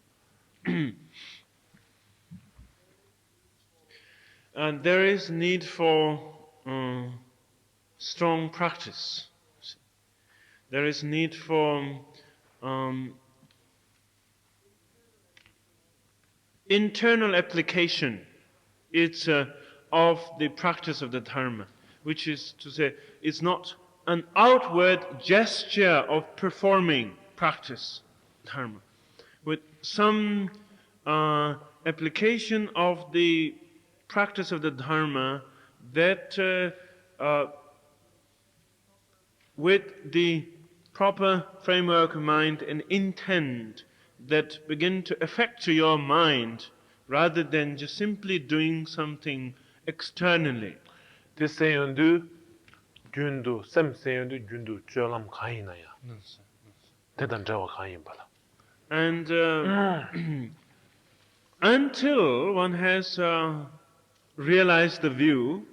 And there is need for strong practice. There is need for internal application. It's of the practice of the Dharma, which is to say, it's not an outward gesture of performing practice Dharma, with some application of the practice of the Dharma that with the proper framework of mind and intent that begin to affect your mind rather than just simply doing something externally. This say undo 균도 샘세연도 균도 쩌람 가이나야. 대단 저와 가인 봐라. And until one has realized the view,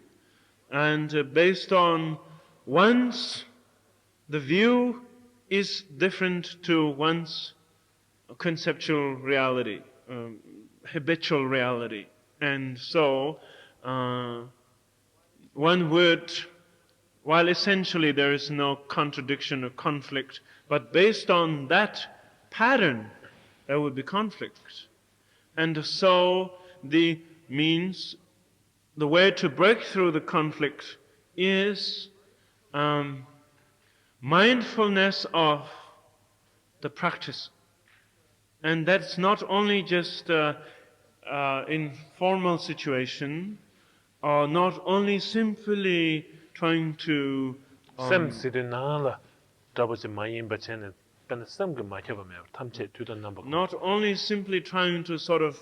and based on one's the view is different to one's conceptual reality, habitual reality, and so one would, while essentially there is no contradiction or conflict, but based on that pattern, there would be conflict. And so the way to break through the conflict is mindfulness of the practice. And that's not only just in formal situation, or not only simply trying to 샘시드 나라 잡지 마인 버체는 pen 샘게 마켜봐 매 탐체 두던 넘버. not only simply trying to sort of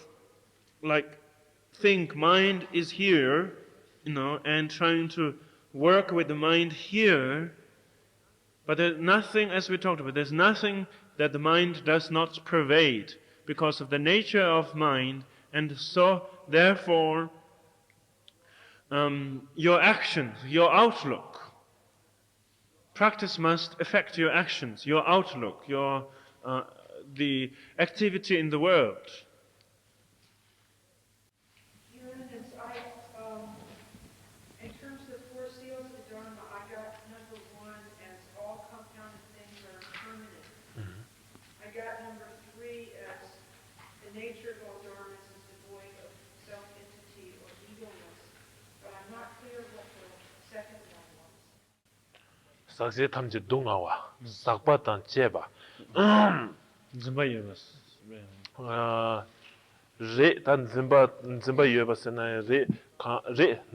like think mind is here, and trying to work with the mind here, but there's nothing, as we talked about, there's nothing that the mind does not pervade because of the nature of mind, and so therefore your actions, your outlook, practice must affect your actions, your outlook, the activity in the world. Eminence, in terms of the four seals of the Dharma, I got number 1 as all compounded things are impermanent. I got number 3 as the nature of all dharmas is devoid of self-entity or egoness, but I'm not clear what the second one was. sakse 탐지 동아와 sak바탄 제바 레단 짐바 예바스나 레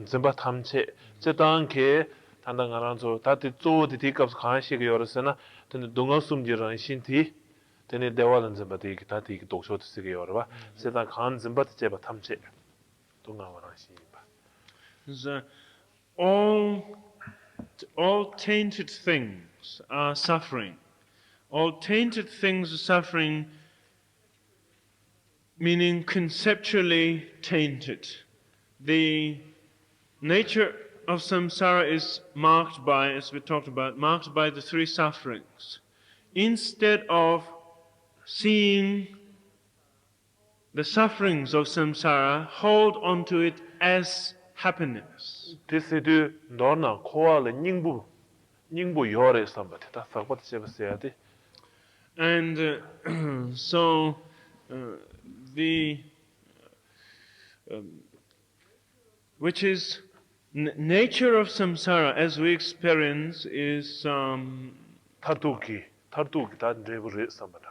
짐바 탐체 제단케 단당하란조 다티 쪼디 디캅스 간시게 요르스나 근데 동아 숨지런 신티 데네 대화는 짐바디 다티 독소트 쓰게 요르바 세단 간 짐바 제바 탐체 동아와랑 시바. All tainted things are suffering. All tainted things are suffering, meaning conceptually tainted. The nature of samsara is marked by, as we talked about, marked by the 3 sufferings. Instead of seeing the sufferings of samsara, hold on to it as happiness. This is 너나 코알의 닝부 요래 somebody 다 sakbat 제바세야 돼. And so the which is nature of samsara as we experience is 타투기 다 레버리 somebody.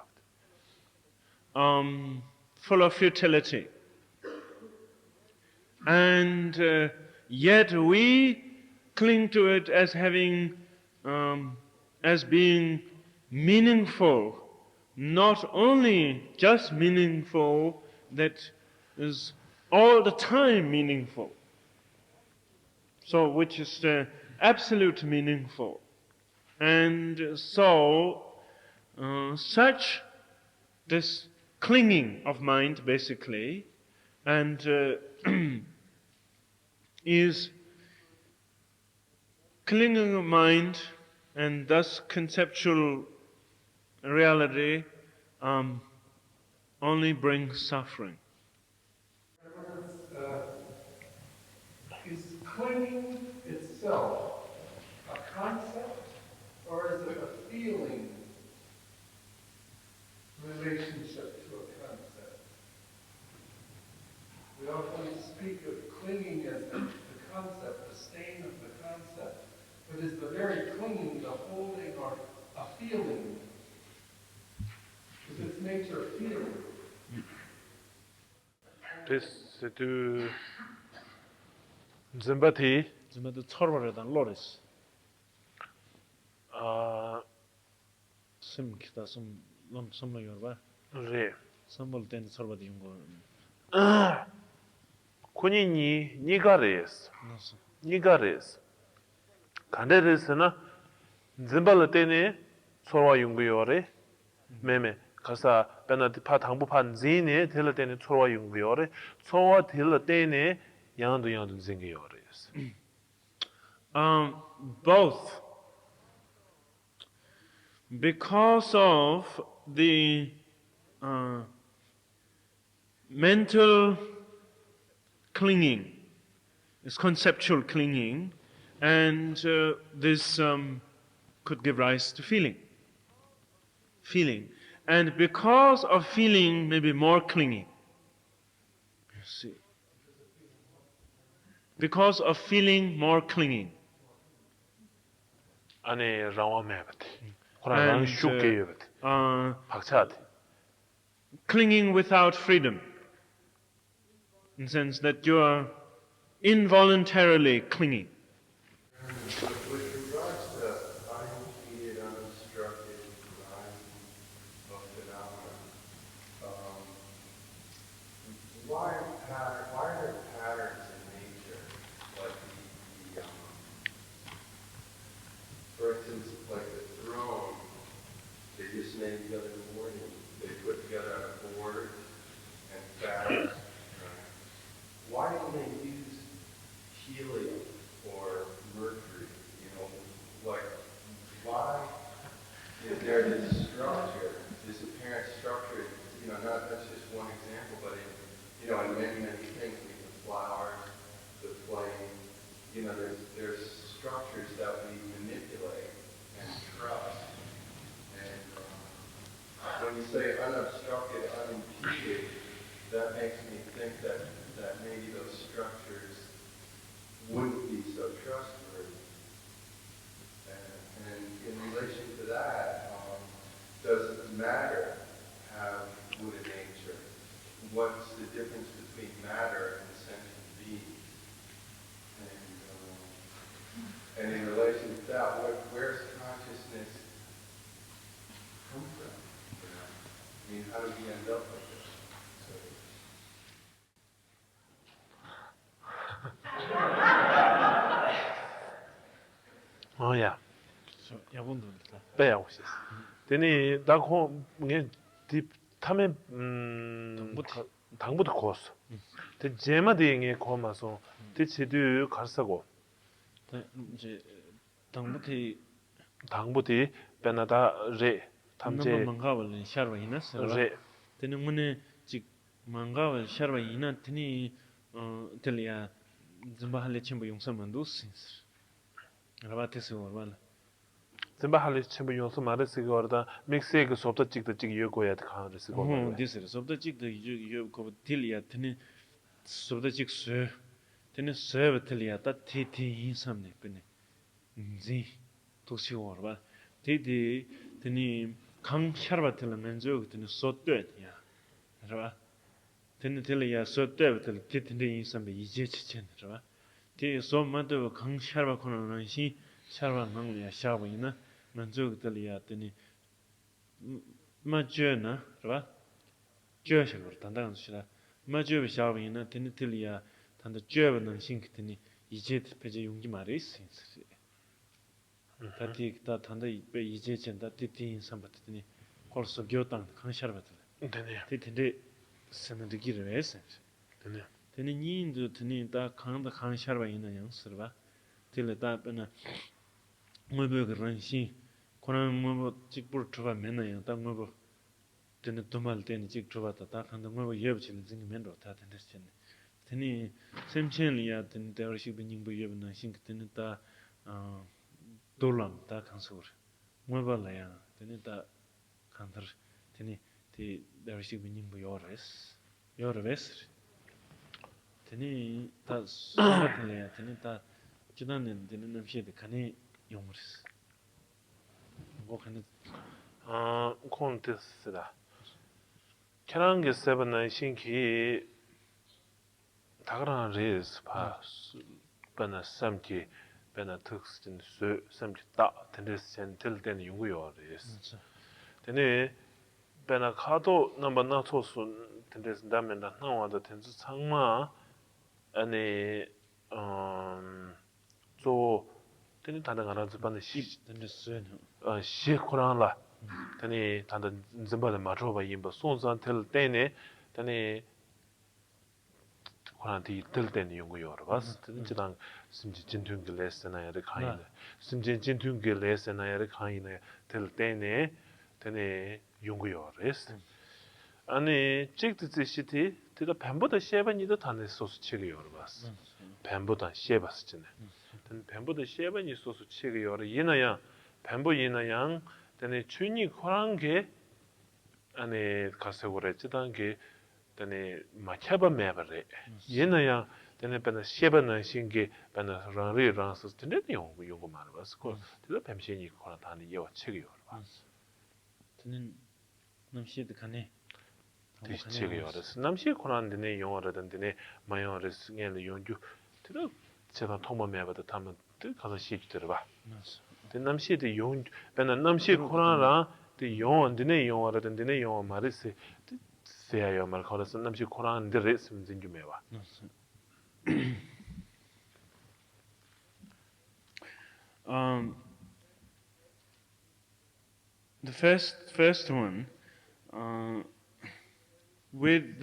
full of futility, and yet we cling to it as having as being meaningful, not only just meaningful, that is all the time meaningful, so which is absolute meaningful. And so such this clinging of mind basically, and is clinging of mind, and thus conceptual reality only brings suffering. Is clinging itself a concept, or is it a feeling relationship to a concept? We often speak of clinging as the concept, the stain of the concept, but is the very clinging, the holding, or a feeling? Is its nature a feeling? This to Zimbati Zimmedu torvaredan loris. Sim kita som yorba. re Sambol ten torvadi yungo. kunini nigares 간데르스나 짐발을 때네 소와 용구요래 매매 가사 베나디 파 당부판 지네 될 때네 소와 용구요래 소와 될 때네 양도 생겨요래 Both. Because of the mental clinging, this conceptual clinging, and this could give rise to feeling. And because of feeling, maybe more clinging. You see. Because of feeling, more clinging. 안에 라와메베티 코라랑 슈케요베티 박차티 Clinging without freedom. In the sense that you are involuntarily clinging. With regards to unimpeded, unobstructed design of phenomena, why are there patterns in nature, like for instance, like the throne they just made the other morning, they put together a board and fabric. Why don't they use helium or mercury? You know, like why is there this structure, this apparent structure? You know, that's just one example, but in many things, the flowers, the flame. You know, there's structures that we manipulate and trust. And when you say unobstructed, unimpeded, that makes me think that maybe those structures wouldn't be so trustworthy. And in relation to that, does matter have wood in nature? What's the difference between matter and sentient beings? And in relation to that, where's consciousness come from? I mean, how did we end up like this? 야 야본도 빼야 혹시 되니 나고 이게 딥 타면 당부터 코스 데 제마딩에 코마서 대체도 갈사고 이제 당부티 당부디 베나다 레 탐제 망가벌 샤르바이나스 레 되는 문에 직 망가벌 샤르바이나 드니 텔리아 좀바할레 쳔부 용서만도 신스 라바테스 월발 zembahalli chimbo yonso marisi gorda mixe ge sobda chigda chig yogoya de khan risi gorda 디스 sobda chigda 요 거 틸리아 드니 sobda chig 스 드니 스 틸리아 다 티티 인삼네 그네 지 도시 월발 디디 드니 강 샤르바텔 맨조 드니 소뜨야 알아 드니 틸리아 소뜨부터 티티데 인삼베 이제 치첸 알아 디 소마도 강 샤르바 코노는 시 샤르바 망리아 샤보이나 먼저 들이야 되니 맞죠나 알아 쥐어셔 단단한 수라 맞죠 샤보이나 되니 들이야 단다 쥐어는 신기더니 이제 배제 용기 말이 있어 다티 다 단다 이제 전다 티티 삼바더니 콜소 교당 강 샤르바들 되네 티티데 세는디기를 해서 되네 되니 니인도 드니 다 강다 강 샤르바 있는 양스르바 딜다 빼나 뭐베그 런시 코난 뭐 직불 트바 맨나야 다 뭐고 되는 도말 때는 직 트바다 다 간다 뭐 예브치는 생기면도 다 된다스네 되니 셈첸리아 된 대어식 비닝부 예브나 싱크드는 다 돌람 다 간소르 뭐발라야 되니 다 간더 되니 디 대어식 비닝부 요르베스 되니 다 수학을해야 되니 다 지난년 되는 남시에 간에 용으스 뭐 간에 콘테스트다 캐랑게 세븐나 신기 다그란 레스 파 베나 삼기 베나 특스진 수 삼기 다 텐데스 젠틀 된 용구요 레스 되니 베나 카도 넘버 나초스 텐데스 담면다 나와도 텐스 상마 아니 조 teni tanda ngana zubanda Understood. shi Quran la teni tanda zimba ma choba yimba sonsan tel tene teni Quran ti tel tene yungu yor bas teni chidang simji jintun gi lesena yare khayina simji jintun gi lesena yare khayina tel tene teni yungu yor es 아니 찍듯이 시티 제가 뱀보다 쉐반이도 단에 소스 치기 열어봤어. 뱀보다 쉐봤으네. 뱀보다 쉐반이 소스 치기 열어 얘나야 뱀보 얘나양 근데 주인이 그런 게 안에 가서 그랬지단 게 근데 마차바 매버래. 얘나야 근데 뱀의 쉐반은 신게 뱀의 랑리랑스 근데 요거 말아봤어. 그 제가 뱀신이 그런 단에 여 치기 열어봤어. 저는 남시에도 가네. 디치기 열었어. 남시 코란데네 영어라던데네 마요레스 게 용주 들어 제가 통마 매버도 타면 또 가서 시기 들어봐. 근데 남시도 용 배는 남시 코란라 그 영어인데네 영어라던데네 영어 말했어. 세야요 말 걸어서 남시 코란데 레슨 좀 해봐. The first one, with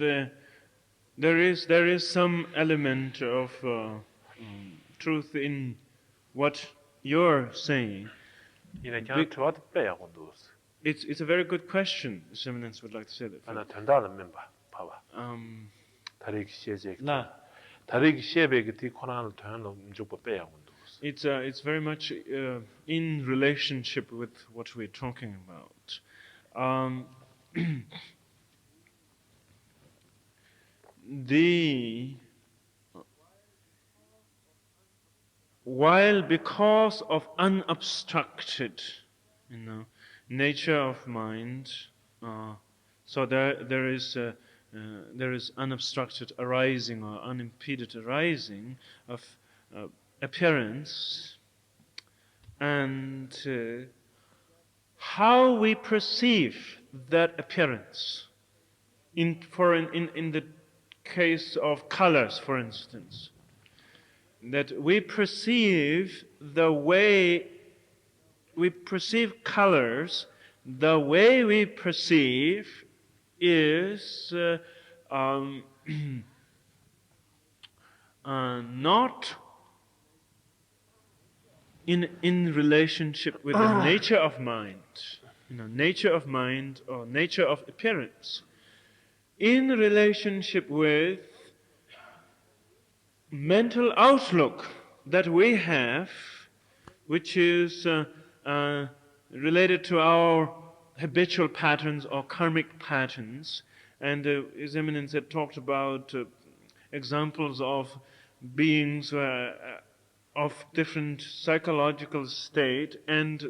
there is some element of truth in what you're saying. 이네 그냥 저한테 빼야 건도. It's a very good question. His Eminence would like to say that. 하나 된다는 멤버 봐봐. 다리기 시에제. 다리기 시에베기 디 코란을 되는 좀 빼야 건도. It's very much in relationship with what we're talking about. While because of unobstructed, nature of mind, so there is unobstructed arising or unimpeded arising of appearance, and how we perceive that appearance. In the case of colors, for instance, that we perceive colors, the way we perceive is not in relationship with the nature of mind, nature of mind or nature of appearance, in relationship with mental outlook that we have, which is related to our habitual patterns or karmic patterns. And His Eminence had talked about examples of beings of different psychological state and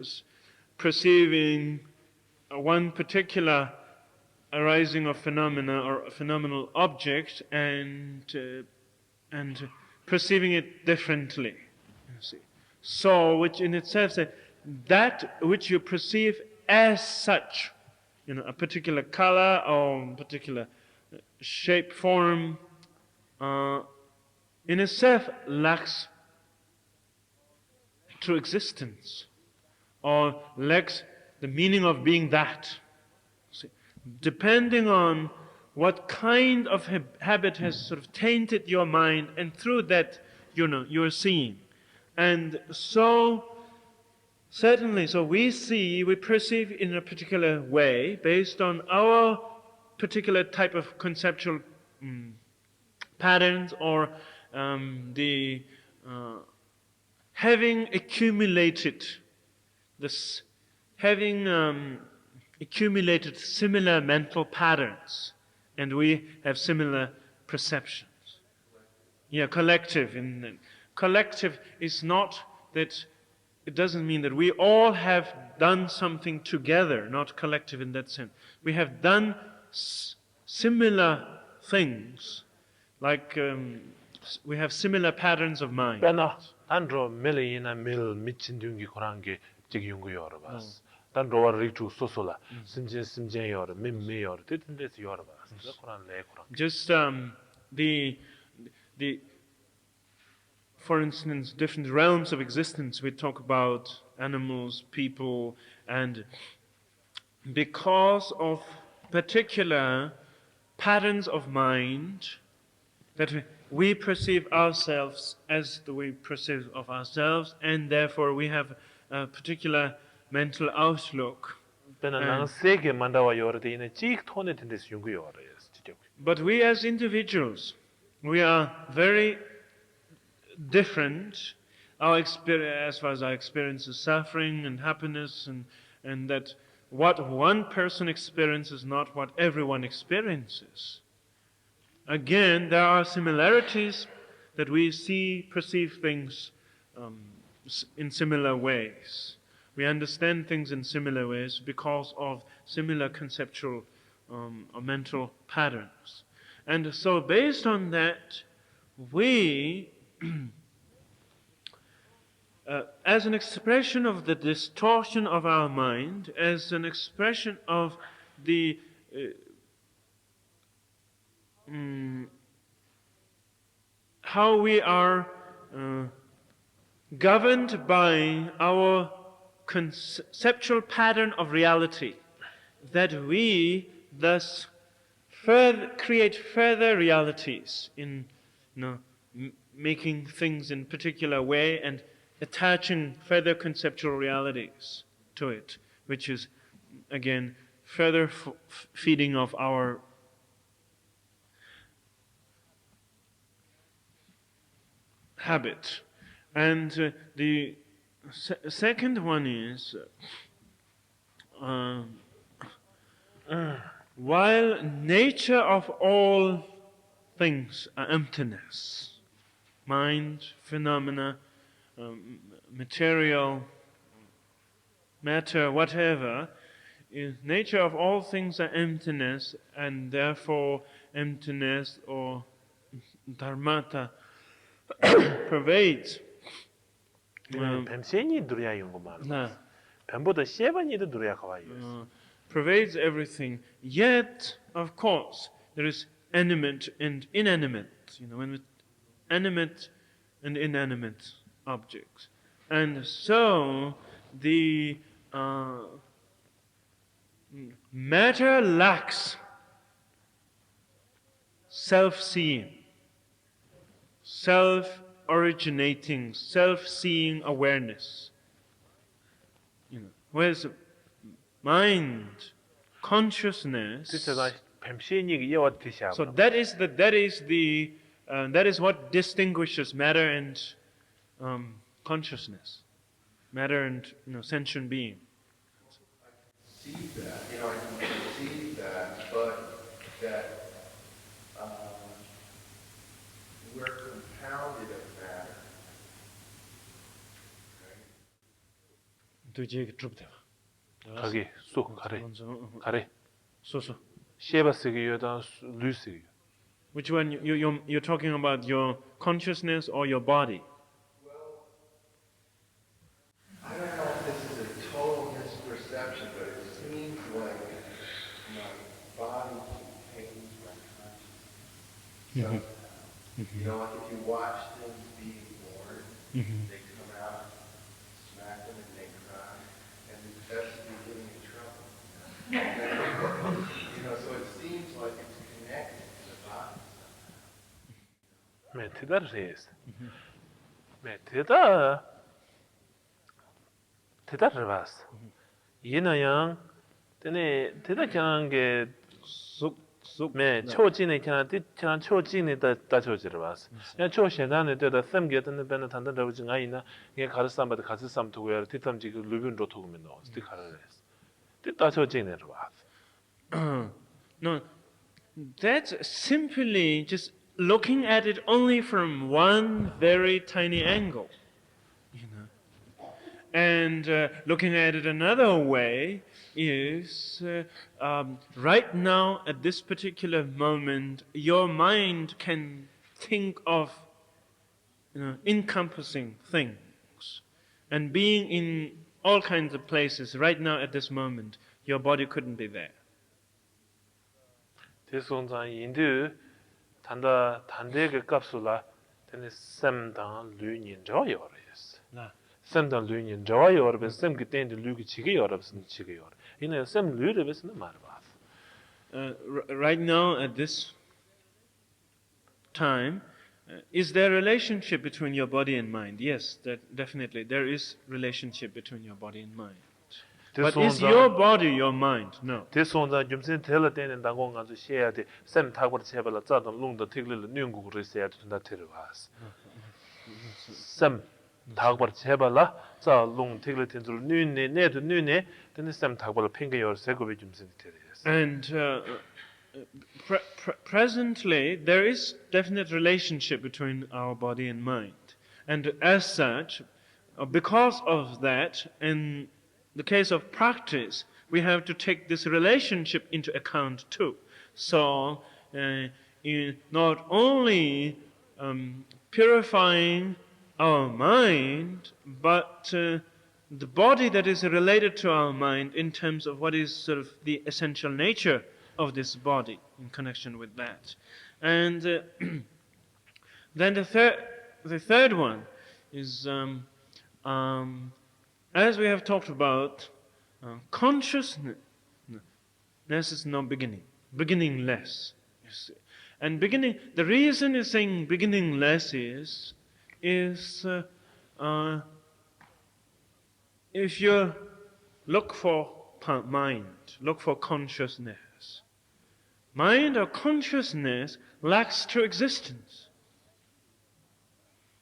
perceiving one particular arising of phenomena or a phenomenal object and perceiving it differently. You see. So, which in itself says that which you perceive as such, a particular color or particular shape, form, in itself lacks true existence or lacks the meaning of being that. See. Depending on what kind of habit has sort of tainted your mind, and through that, you're seeing. And so, certainly, we perceive in a particular way based on our particular type of conceptual patterns or having accumulated similar mental patterns, and we have similar perceptions. Yeah, collective. Collective is not that. It doesn't mean that we all have done something together, not collective in that sense. We have done similar things, like we have similar patterns of mind. 단로 밀이나 밀 미친 중기 그런 게 지금 연구 여러 봤어. 단로 리투 소소라. 심진 여러 민미 여러 뜻인데서 여러 봤어. 그런 내 그런. Just for instance, different realms of existence. We talk about animals, people, and because of particular patterns of mind that we perceive ourselves as the way we perceive of ourselves, and therefore we have a particular mental outlook. 배는 나는 세게 만다와 요르데 이네 직 톤에 된데서 연구 요르스 직접. But we as individuals, we are very different. Our experience, as far as our experience is suffering and happiness, and that what one person experiences is not what everyone experiences. Again, there are similarities that we see, perceive things in similar ways. We understand things in similar ways because of similar conceptual or mental patterns. And so based on that, we, as an expression of the distortion of our mind, as an expression of the how we are governed by our conceptual pattern of reality, that we thus create further realities in making things in particular way and attaching further conceptual realities to it, which is again further feeding of our habit. And the second one is while nature of all things are emptiness, mind, phenomena, material, matter, whatever, nature of all things are emptiness, and therefore emptiness or dharmata pervades. 뱀센이 누려야 연구 많아. 뱀보다 세번이도 누려야 가와요. Pervades everything. Yet, of course, there is animate and inanimate. When animate and inanimate objects, and so the matter lacks self-seeing, self-originating, self-seeing awareness. Whereas mind, consciousness. So that is what distinguishes matter and consciousness, matter and sentient being. See that, I can see that, but that we're compounded of matter. 가게 쏙 가래. 가래. So. 셰바스기요다 루스기. Which one you're talking about, your consciousness or your body? Well, I don't know if this is a total misperception, but it seems like my body contains my consciousness. Like if you watch things being born, they come out, smack them, and they cry, and that's the beginning of trouble. So it seems like it's connected to the body. 대다를 이나양 때네 대다하는 게 매 초진에 그냥 그냥 초진에 다 조지를 봤어. 그냥 초신안에 되다 섬게는 배는 단단하고 좀 아이나 이게 가르삼바도 가르삼 두고야 뒤탐지 그 루빈로 두고면 너 스틱 하라래. 다 초진에로 봤어. No, that's simply just looking at it only from one very tiny angle. And looking at it another way is right now at this particular moment your mind can think of encompassing things and being in all kinds of places right now at this moment. Your body couldn't be there. 대송자 인도 단다 단대의 값으로 tene semdan luyin jawayoris. Na. Semdan luyin jawayor ve sem ki tende lugi chigayorabsın chigayor. Yine sem lürebesini marvas. Right now, at this time, is there a relationship between your body and mind? Yes, definitely. There is relationship between your body and mind. But is your body your mind? No. Tesonda jumsen tela tenen dangon ngazu sheade sem tagbar chebala zadon lungda tiglil nyungu reseat tunda terwas. Sem tagbar chebala za lung tiglil tenzul nyune nedu nyune tene sem tagbar pengayor segobe jumsen teres. And presently, there is definite relationship between our body and mind. And as such, because of that, in the case of practice, we have to take this relationship into account too. So, in not only purifying our mind, but the body that is related to our mind in terms of what is sort of the essential nature of this body in connection with that. And then the third one is, as we have talked about, consciousness is no beginning, beginningless. You see. And the reason is saying beginningless is if you look for mind, look for consciousness, mind or consciousness lacks true existence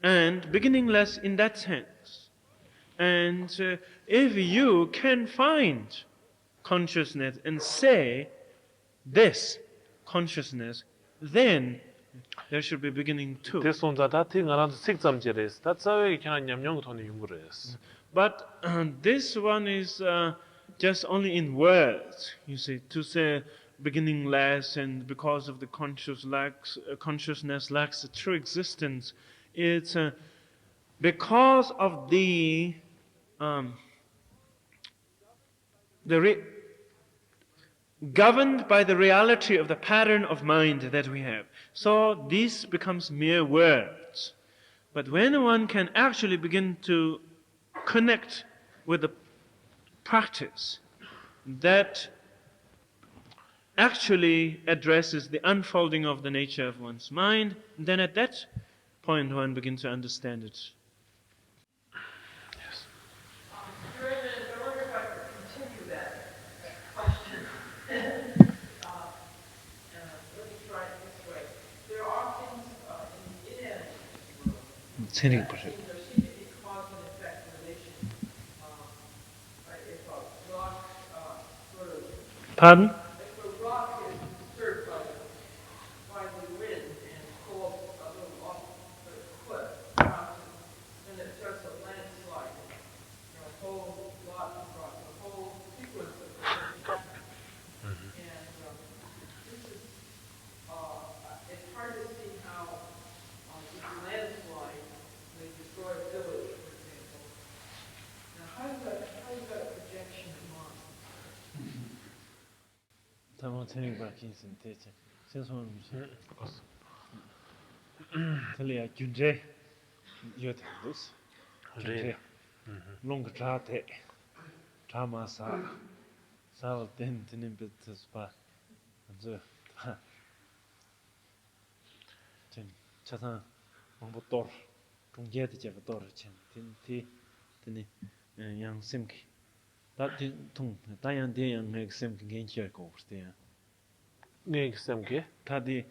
and beginningless in that sense. And if you can find consciousness and say this consciousness, then there should be beginning too. Tesonda da tingaran sikzamjeres. That's how we can nyamnyong toni yungures. But this one is just only in words, you see, to say beginningless and because of the consciousness lacks a true existence. It's because of governed by the reality of the pattern of mind that we have. So this becomes mere words. But when one can actually begin to connect with the practice that actually addresses the unfolding of the nature of one's mind, then at that point one begins to understand it. Yes. I wonder if I could continue that question. Let me try it this way. There are things in inanimate world. There seem to be cause and effect relation. If a rock sort of Pardon? if a rock is disturbed by the wind and falls a little off the cliff, and it starts a landslide, a whole lot of rock, a whole sequence of things. And this is, it's hard to see how this landslide may destroy a village, for example. Now, how is that a projection of mind? Tamam senin bakıyorsun teyze. Sen sonra mısın? Talia günce yötendus. Günce long trate. Tramasa. Sağ tinin bittes pa. Anca. Chen çatan motor. Tunge de motor chen tin yang simki. Da tung da yang de yang mek simki gençer koştu ya. Ne gisem ki? Tadi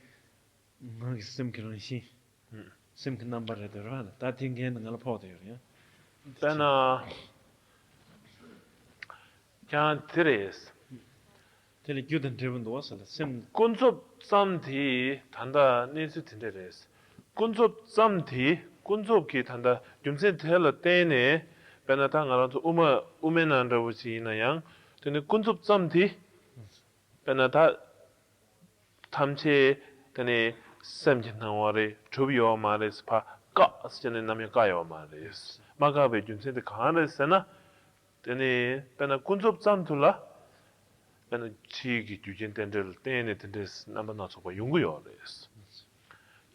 ngak simki ronshi. Simki number de rada. Da tingen ngal poder ya. Ben kyan teres. Tele gyuden driven do wasala sim 군접 쌈디 단다 니스 tinderes. 군접 쌈디 군접기 단다 юм센 텔러 때네 베나타 가라도 우메난 러부지나양 근데 군접 쌈디 베나타 탐체 되네 샘진나와레 조비오 마레스 파까 스전에 남이 까요 마레스 마가베 юм센데 가나스나 되네 베나 군접 쌈둘라 베나 지기 주진 텐들 때네 텐데스 남바 나서고 연구요 레스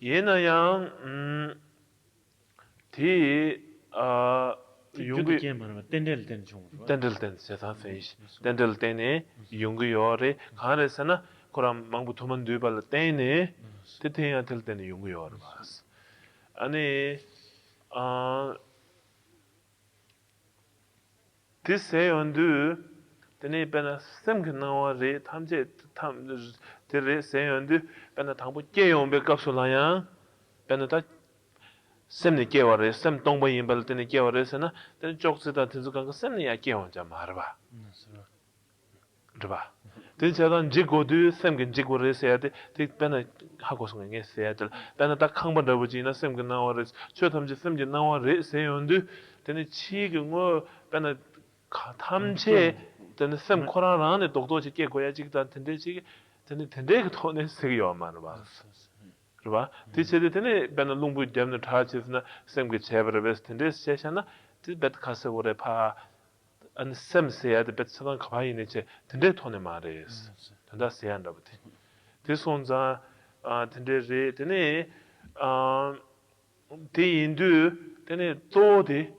얘나양 디 Gyudu kye marwa, tendel ten chung. 덴들 된 세상 페이지 덴들 때네 용구요래 가르스나 그럼 망부 도만 뒤발 때네 대태야 될 때는 용구요를 봤어 아니 디세 언두 때네 베나 샘그나와레 탐제 탐 데레 세 언두 베나 당부 깨용배 값솔라야 베나 다 샘니 깨워래 샘 동보 인발 때네 깨워래서나 때네 쪽스다 드즈간 거 샘니야 깨워자 말봐 봐. 대체는 지고도 샘긴 지고를 해야 돼. 대변에 하고 성행에 해야 돼. 나는 딱 한번 더 보지나 샘긴 나와를 최탐지 샘진 나와를 세운데 되는 지금 뭐 변에 탐체 되는 샘 코라라는 독도지 깨고야지 같은데 지금 되는 텐데 그 돈에 세요 말아 봐. 그봐. 대체도 되는 변에 농부 되는 타치스나 샘게 제버를 베스트인데 세샤나 뒷bet 가서 오래 파 안 샘세야 데 betsadan kabayine che tende tone mares tenda seyan rabte desonza tende re tene de indu tene tode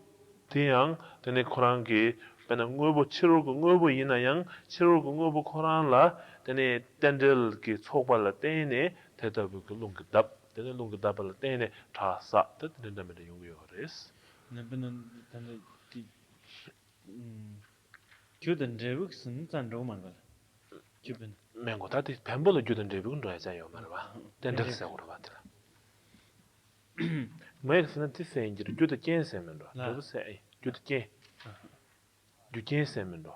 대양 tene korangi bena ngobo chirulgo ngobo yinayang chirulgo ngobo koranla tene tendel ki chokbala tene tedabu ku lungdab tene lungdabala tene thasa tene namede yungyo res Nabenan tanda di gyudan drevuk sun zandro marwa. Gyuban. 맹고 다들 뱀벌로 주던 데비군 하자요 말봐. 덴델사고로 봤더라. 뭐에서는 티세인지를 주도 깬세면도. 저도세. 주도 깬. 주깬세면도.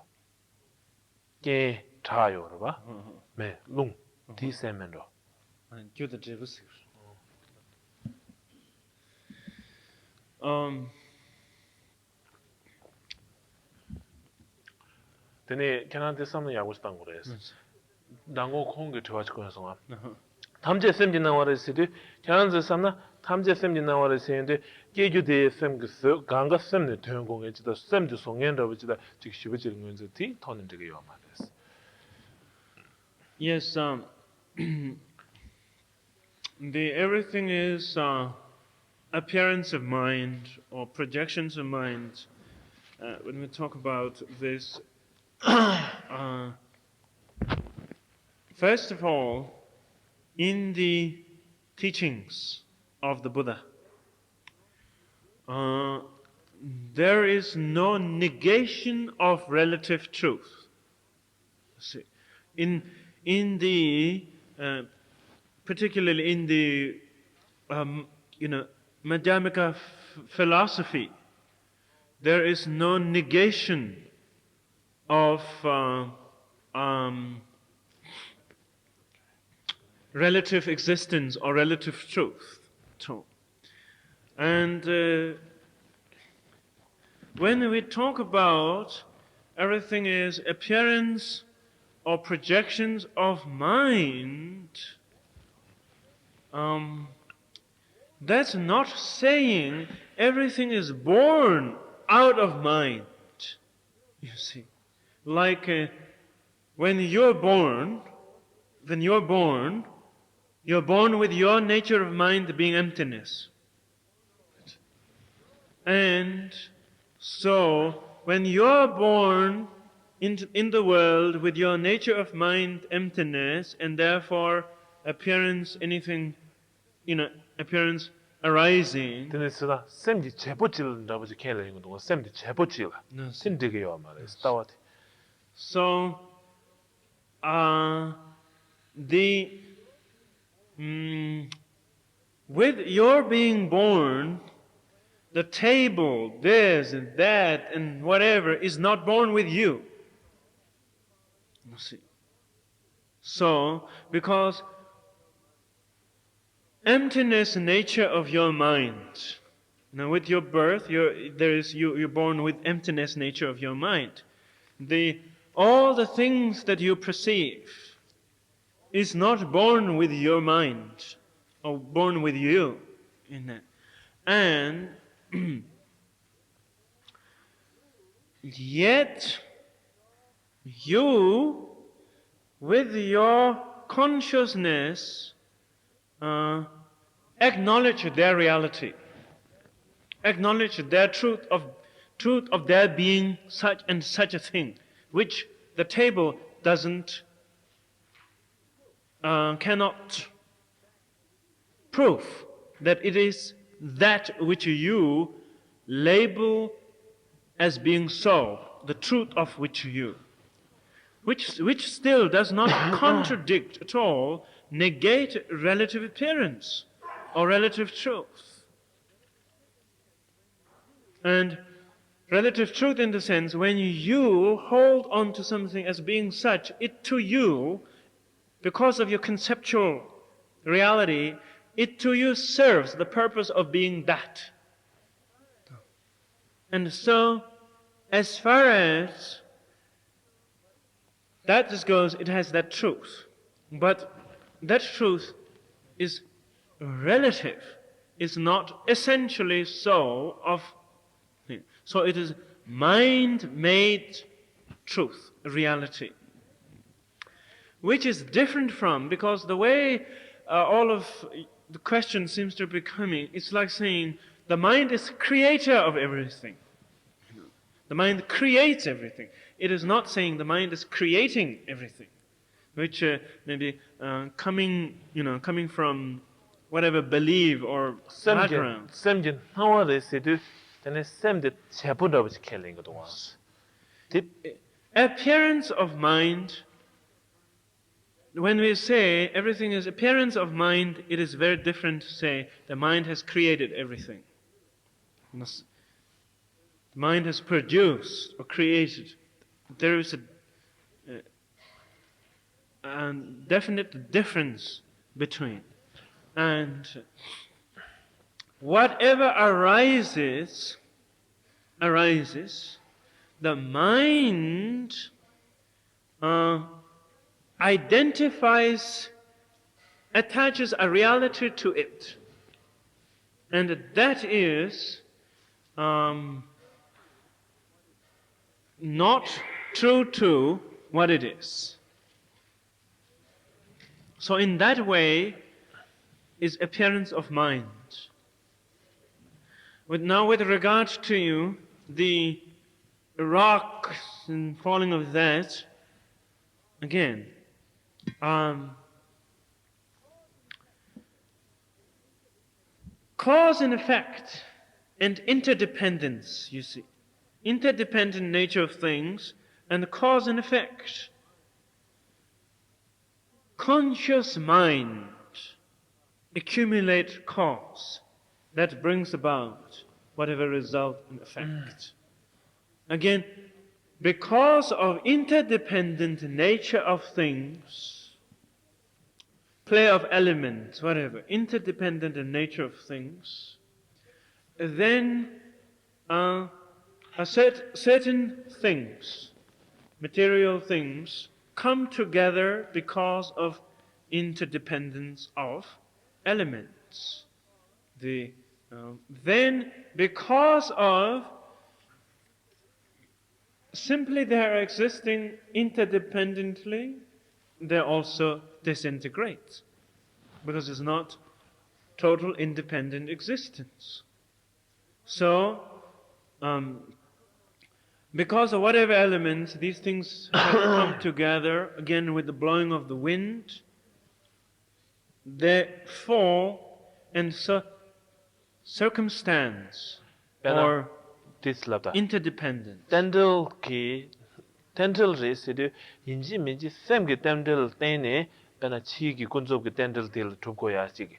깬 차요로 봐. 매 룽. 티세면도. Gyudan drevuk sun. 근데 캐나다 섬은 야고 싶단 거래서. 당고 공기 좋아질 거여서. 탐제 샘진 나와르시디 캐나다 섬나 탐제 샘진 나와르시인데 계주대 샘그스 강가 샘네 대용공에 지다 샘주 송엔다 버지다 직시버지 문제 티 터는 되게 요마데스. Yes, the everything is appearance of mind or projections of mind. When we talk about this, first of all, in the teachings of the Buddha, there is no negation of relative truth. See, in the particularly in the Madhyamika philosophy, there is no negation of relative existence or relative truth. And when we talk about everything is appearance or projections of mind, that's not saying everything is born out of mind. You see, like when you're born, you're born with your nature of mind being emptiness. And so, when you're born in the world with your nature of mind emptiness, and therefore appearance, anything, appearance arising. 데네스다 샘지 제보질 나버지 켈레인 거 샘지 제보질 신디게요 말이야 스타와티 So with your being born, the table, this and that and whatever is not born with you. You see. So, because emptiness nature of your mind. Now, with your birth, you're born with emptiness nature of your mind. All the things that you perceive is not born with your mind or born with you in it. And yet you, with your consciousness, acknowledge their reality, acknowledge their truth of there being such and such a thing, which the table doesn't, cannot prove that it is that which you label as being so, the truth of which still does not contradict at all, negate relative appearance or relative truth. And relative truth in the sense, when you hold on to something as being such, it to you, because of your conceptual reality, it to you serves the purpose of being that. And so, as far as that just goes, it has that truth. But that truth is relative, is not essentially so of. So it is mind-made truth, reality, which is different from, because the way all of the question seems to be coming, it's like saying the mind is creator of everything. The mind creates everything. It is not saying the mind is creating everything, which may be coming from whatever belief or background. 샘진 하와레스도 전에 샘데 제부더부지 켈링 거도 Appearance of mind, when we say everything is appearance of mind, it is very different to say the mind has created everything. The mind has produced or created. There is a definite difference between. And whatever arises, the mind identifies, attaches a reality to it. And that is not true to what it is. So in that way is appearance of mind. Now with regard to the rock and falling of that, again, cause and effect and interdependence, you see. Interdependent nature of things and cause and effect. Conscious mind accumulate cause that brings about whatever result and effect. Again, because of interdependent nature of things, play of elements, whatever, interdependent nature of things, then certain things, material things, come together because of interdependence of elements. Then, because of simply they are existing interdependently, they also disintegrate, because it's not total independent existence. So, because of whatever elements, these things have come together, again with the blowing of the wind, they fall, and so circumstance or interdependent. 댄들 레스도 인지 민지 샘게 댄들 때네 배나 치기 군족게 댄들 될 두고야 지기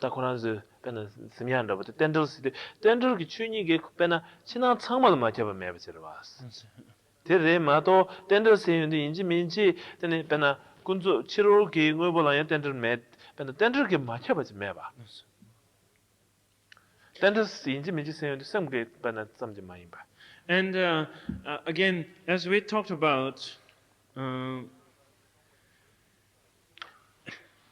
다코나즈 배나 스미한다부터 댄들스도 댄들기 추니게 배나 친한 창말 맞아봐 매버지를 봤어. 대레마도 댄들스인데 인지 민지 때네 배나 군족 7월기 의벌라야 댄들 매 배나 댄들게 맞아봐지 매봐. 댄들스 인지 민지 세는데 샘게 배나 쌈지 많이 봐. And again, as we talked about,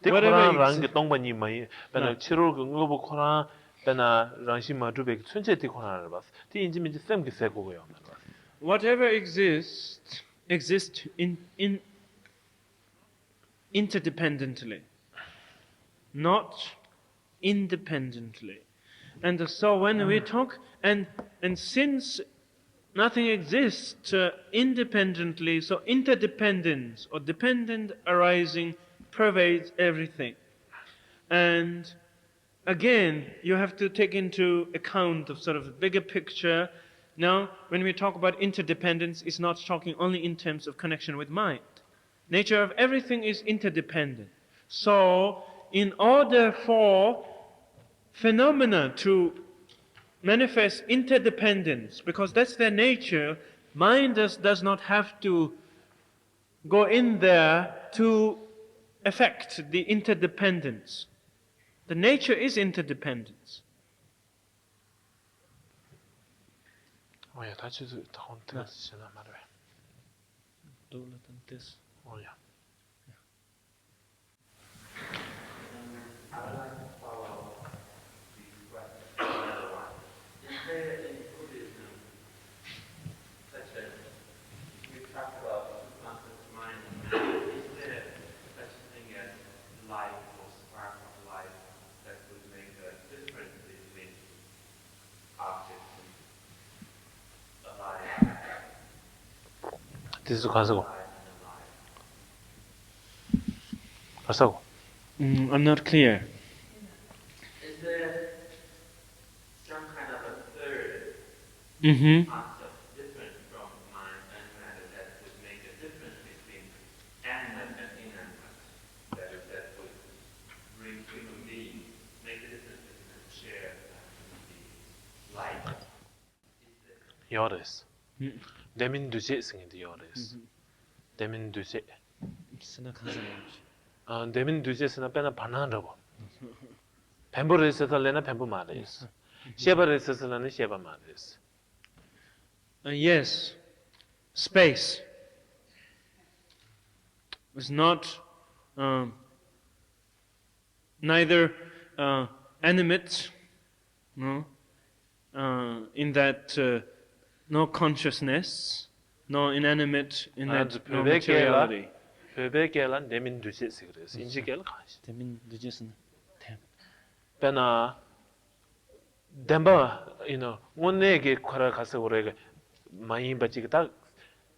랑게 동반이 많이 배나 7월 그거 코나 배나 랑시마 두백 춘제티 코나를 봤어. 티 인지민지 쌤게 세고고요. whatever exists in interdependently, not independently. And so when we talk, and since nothing exists independently, so interdependence or dependent arising pervades everything. And again, you have to take into account of sort of a bigger picture. Now, when we talk about interdependence, it's not talking only in terms of connection with mind. Nature of everything is interdependent. So, in order for phenomena to manifest interdependence, because that's their nature, mind does not have to go in there to affect the interdependence. The nature is interdependence. 야, 다시 다운 되었으나 말해. This. 야. I would like to follow these questions. Another one. Is there in Buddhism such a, we talked about subconscious mind and matter, is there such a thing as life or spark of life that would make a difference between objects and alive? 디스 가서고. Alive and alive. 가서고. I'm not clear. Is there some kind of a third Mm-hmm. concept different from mind and matter that would make a difference between animate and inanimate? That is, that would bring human beings, make a difference between a chair and human beings. Light. Is there? 여레스. 내민두제 승인데 여레스. 내민두제. 내민두제스나 빼나 바나라고. 뱀보르에서 레나 뱀보 말레스. 셰바르에서 레나 셰바 말레스. Yes, space is not neither animate, no, in that no consciousness, nor inanimate in that no materiality. 베베겔란 내민두제스 그래서 인지겔 가시. Demin dujes은 빼나 덴바 원내게 과라 가서 그래 많이 받지다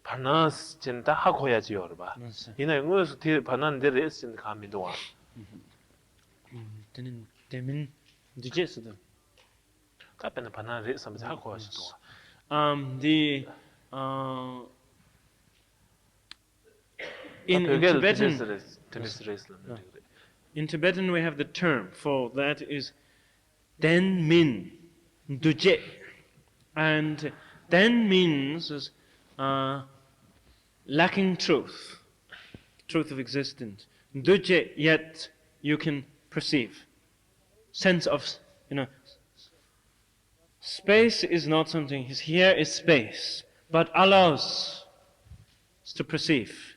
바나스 진다 하고 해야지 여러봐. 이나 영어에서 뒤 바나는데 레슨 감이도 와. demin dujes은 까빼나 바나 레슨 하고 하시도 와. In Tibetan we have the term for that is den min duje, and den means is lacking truth of existence. Duje, yet you can perceive, sense of space is not something. Here is space, but allows us to perceive.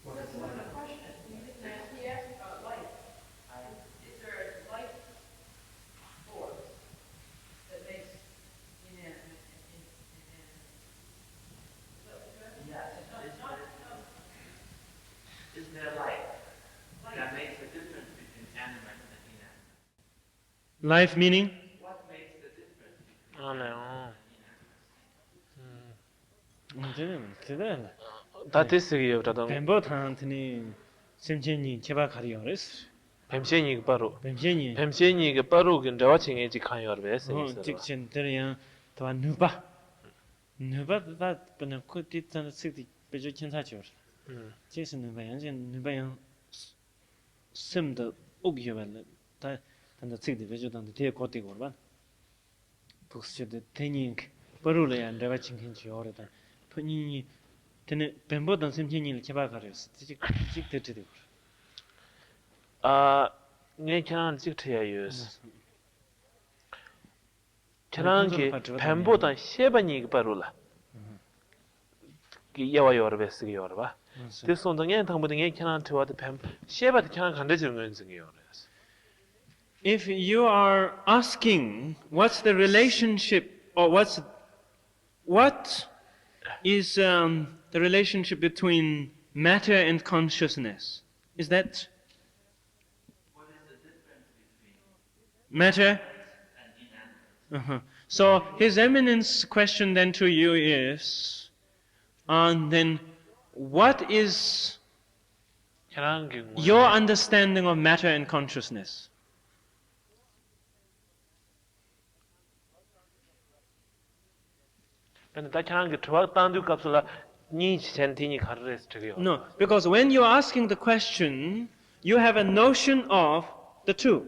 That's not a question. You didn't ask. He asked about light. Is there a light force that makes inanimate and inanimate? Yes. Is there light that makes a difference between animate and inanimate? Life meaning? What makes the difference between 아네요. 그대는 다 됐어요. 그러다 뱀보탄트니 심진이 제발 가리어스. 뱀신이 바로 뱀진이 뱀신이 바로 근데와 칭해지 칸요 베스. 직전들이야 더 누바. 누바다 그냥 그때는 쓰디 bejo 천사죠. 제스는 바양진 누바양 심도 오기요발 다 단다 쓰디 bejo단데 대 거티 거반. 독스데 테닝 버루레야 내가 칭힌지 오래다. 본인이 되네 뱀보단 심진이를 제발 가려스. 직득득. 네 캐나는 직트야유스. 캐나는게 뱀보다 셰바니 바로라. 그 야와요 베스기 여러봐. 그래서 동에 당부등에 캐나는 투와드 뱀 셰바드 캐나는 간대지는 건승이요. If you are asking what's the relationship or what is the relationship between matter and consciousness, is that What is the difference between matter So His Eminence's question then to you is, then what is your understanding of matter and consciousness? No, because when you're asking the question, you have a notion of the two.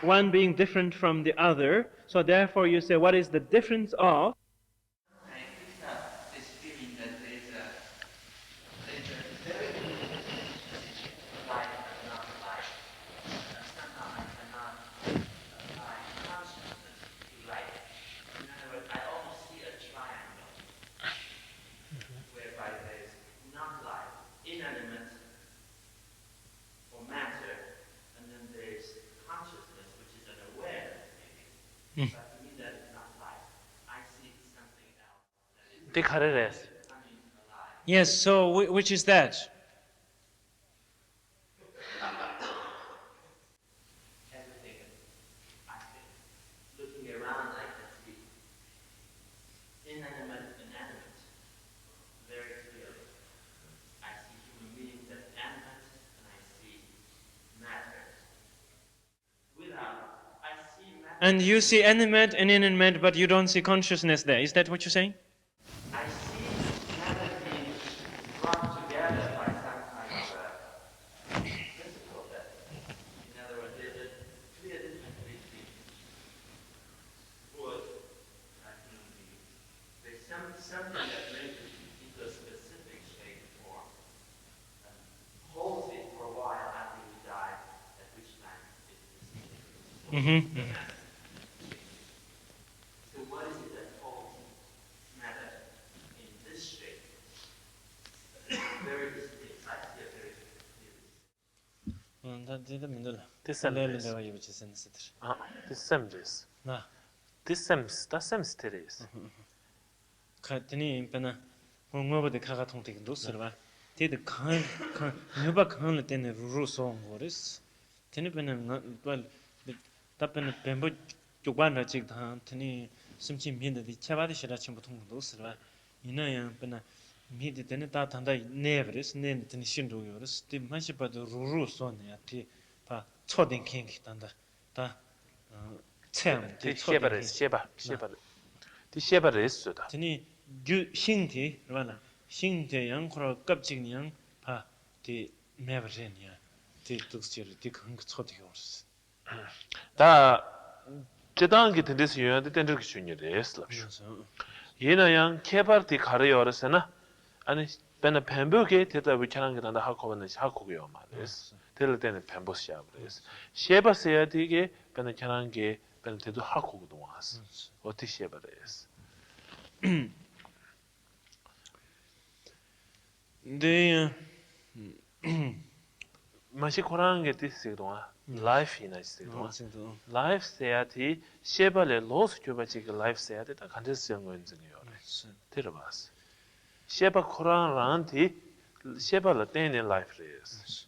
One being different from the other. So therefore you say, what is the difference of? I picked up this feeling that there's a very clear distinction between life and not life. Somehow I cannot apply consciousness to life. In other words, I almost see a triangle whereby there's not life, inanimate or matter, and then there's consciousness, which is an awareness maybe. But to me that is not life. I see something else that is becoming alive. Yes, so which is that? Everything I think. Looking around, I can see inanimate and animate very clearly. I see human beings as animate, and I see matter. I see matter. And you see animate and inanimate, but you don't see consciousness there. Is that what you're saying? I see matter being brought together by some kind of a physical death. In other words, there's a clear difference between wood and human beings. There's something that makes it into a specific shape and form and holds it for a while after we die, at which time it disintegrates. So what is it that holds matter in this shape? Very distinct. I see a very clear. Katini pena ngoba de kaga thong tik dosrwa te de khan nyoba khan le ten ru so ngoris teni pena bal tapen pembo chukban ra chik tha teni simchi min de chaba de shira chim thong dosrwa ina ya pena mi de teni ta thanda nevres ne teni shin ru yoris te mashi pa de ru so ne ya ti pa choden king tanda ta 참 teni 주 신티 라나 신테 양코로 갑직냥 파디 메버젠이야 디 독스처리 디 큰거 초디가 없어 다 제단기 텐데스 요한테 텐저기 슈니레스 얘나양 케바르티 가르요르스나 아니 베나 펜부게 테다 위찬한 게다 하코는 하코고요 말레스 될 때는 펜보시야 그래서 셰바세야 되게 베나 찬한 게 베나 테도 하코고도 와스 어떻게 셰바레스 네 마시 코라는 게 뜻이거든 라이프 이나스도 라이프 세야티 셰발레 로스 교바직 라이프 세야티 다 간데스 연구인 중이요 들어봤어 셰바 코란란티 셰발레 때네 라이프 레스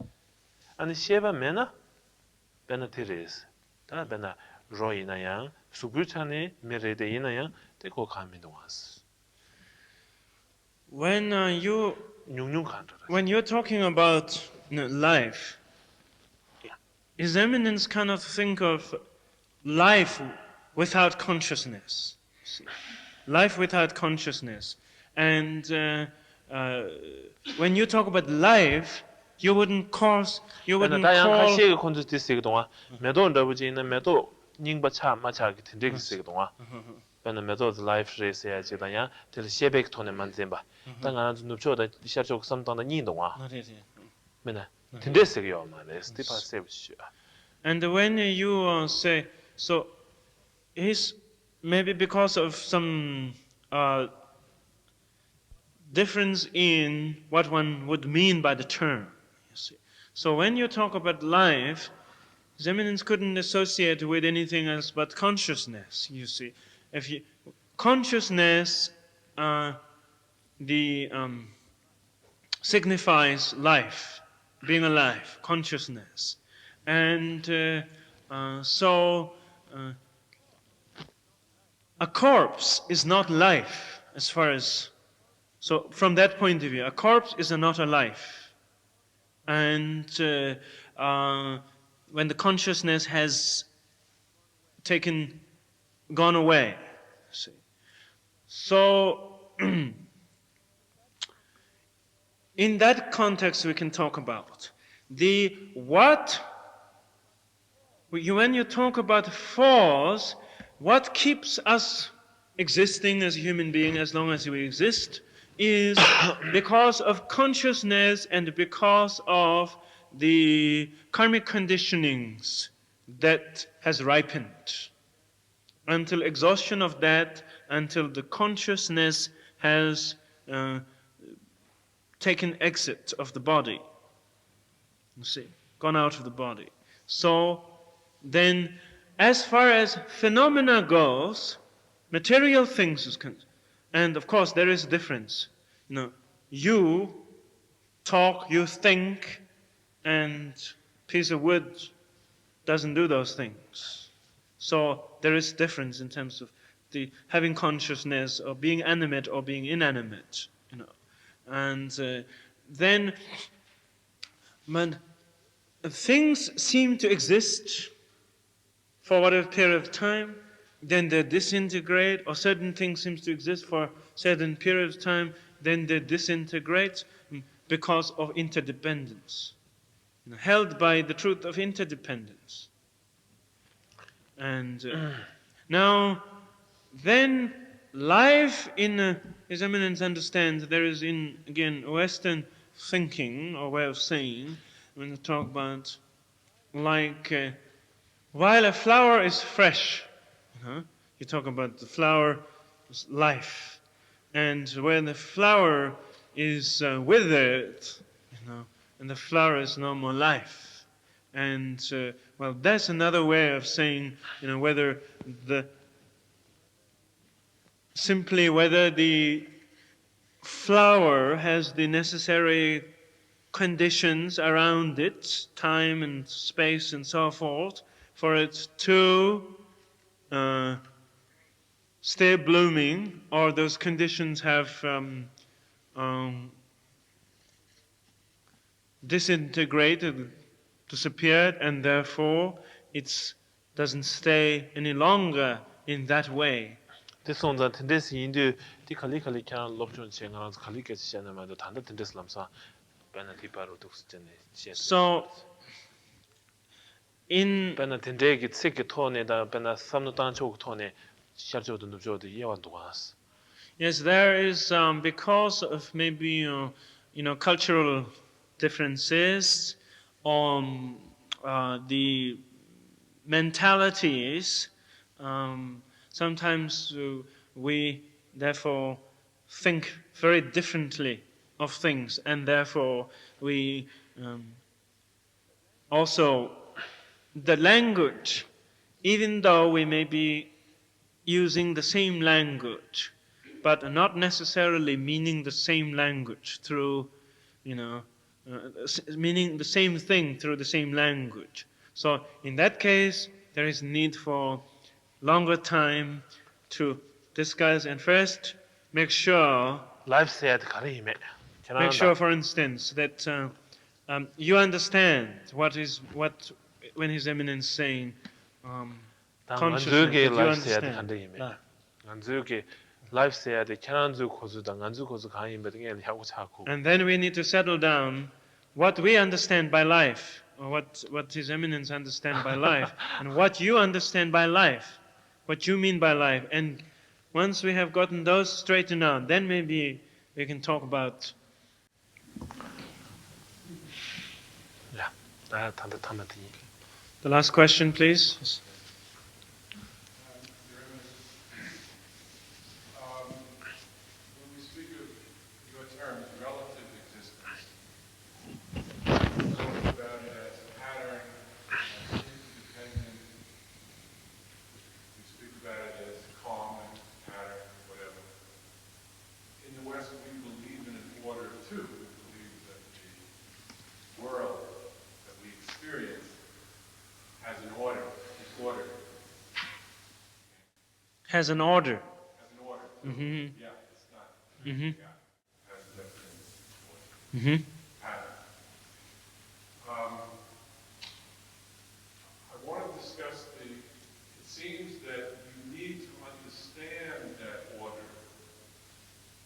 아니 셰바 메나 베나티레스 다 베나 로이나양 수불찬에 메레데 이나양 때고 감미도 왔어 when when you're talking about life, His Eminence kind of think of life without consciousness. Life without consciousness. And when you talk about life, you wouldn't call 베나 메도드 라이프 레스야 지다냐 될 셰백 톤에 만zem바 당하나 누초다 시작적 삼당의 니동아 메나 텐데스요 말레 스티파세브시 And when you say so is maybe because of some difference in what one would mean by the term, you see. So when you talk about life, His Eminence couldn't associate with anything else but consciousness, you see. Consciousness signifies life, being alive, consciousness. And so a corpse is not life as far as, so from that point of view, a corpse is not a life. And when the consciousness has gone away, see. So in that context we can talk about when you talk about force, what keeps us existing as a human being as long as we exist is because of consciousness and because of the karmic conditionings that has ripened. Until exhaustion of that, until the consciousness has taken exit of the body, you see, gone out of the body. So then, as far as phenomena goes, material things is concerned, and of course there is a difference. You talk, you think, and piece of wood doesn't do those things. So there is difference in terms of the having consciousness or being animate or being inanimate. And then things seem to exist for whatever period of time, then they disintegrate, or certain things seem to exist for a certain period of time, then they disintegrate because of interdependence, held by the truth of interdependence. And now, then life in His Eminence understands there is again Western thinking or way of saying, when we talk about like while a flower is fresh, you talk about the flower is life, and when the flower is withered, and the flower is no more life. And well, that's another way of saying, whether the flower has the necessary conditions around it, time and space and so forth, for it to stay blooming, or those conditions have disintegrated, disappeared, and therefore it doesn't stay any longer in that way. Desonda tendency indu di khali kyan lobjon chenga khali ke chena ma do tanda tendency lamsa penalty paro tuxtene. So in pena tendegi tsike tone da pena samno tancho tone sharjo do nubjo de yewan duas. Yes, there is because of maybe cultural differences on the mentalities. Sometimes we therefore think very differently of things, and therefore we also the language, even though we may be using the same language, but not necessarily meaning the same language through, meaning the same thing through the same language. So in that case, there is need for longer time to discuss and first make sure, for instance, that you understand what when His Eminence saying consciousness, that you understand. And then we need to settle down what we understand by life, or what His Eminence understand by life, and what you understand by life, what you mean by life. And once we have gotten those straightened out, then maybe we can talk about. The last question, please. When we speak of your terms, relative existence, we talk about it as pattern, as interdependent. We speak about it as common, pattern, whatever. In the West, we believe in an order too. We believe that the world that we experience has an order. This order Has an order. Has an order. Mm-hmm. Yeah, it's not. Mm-hmm. Yeah, has a definite Mm-hmm. pattern. I want to discuss it seems that you need to understand that order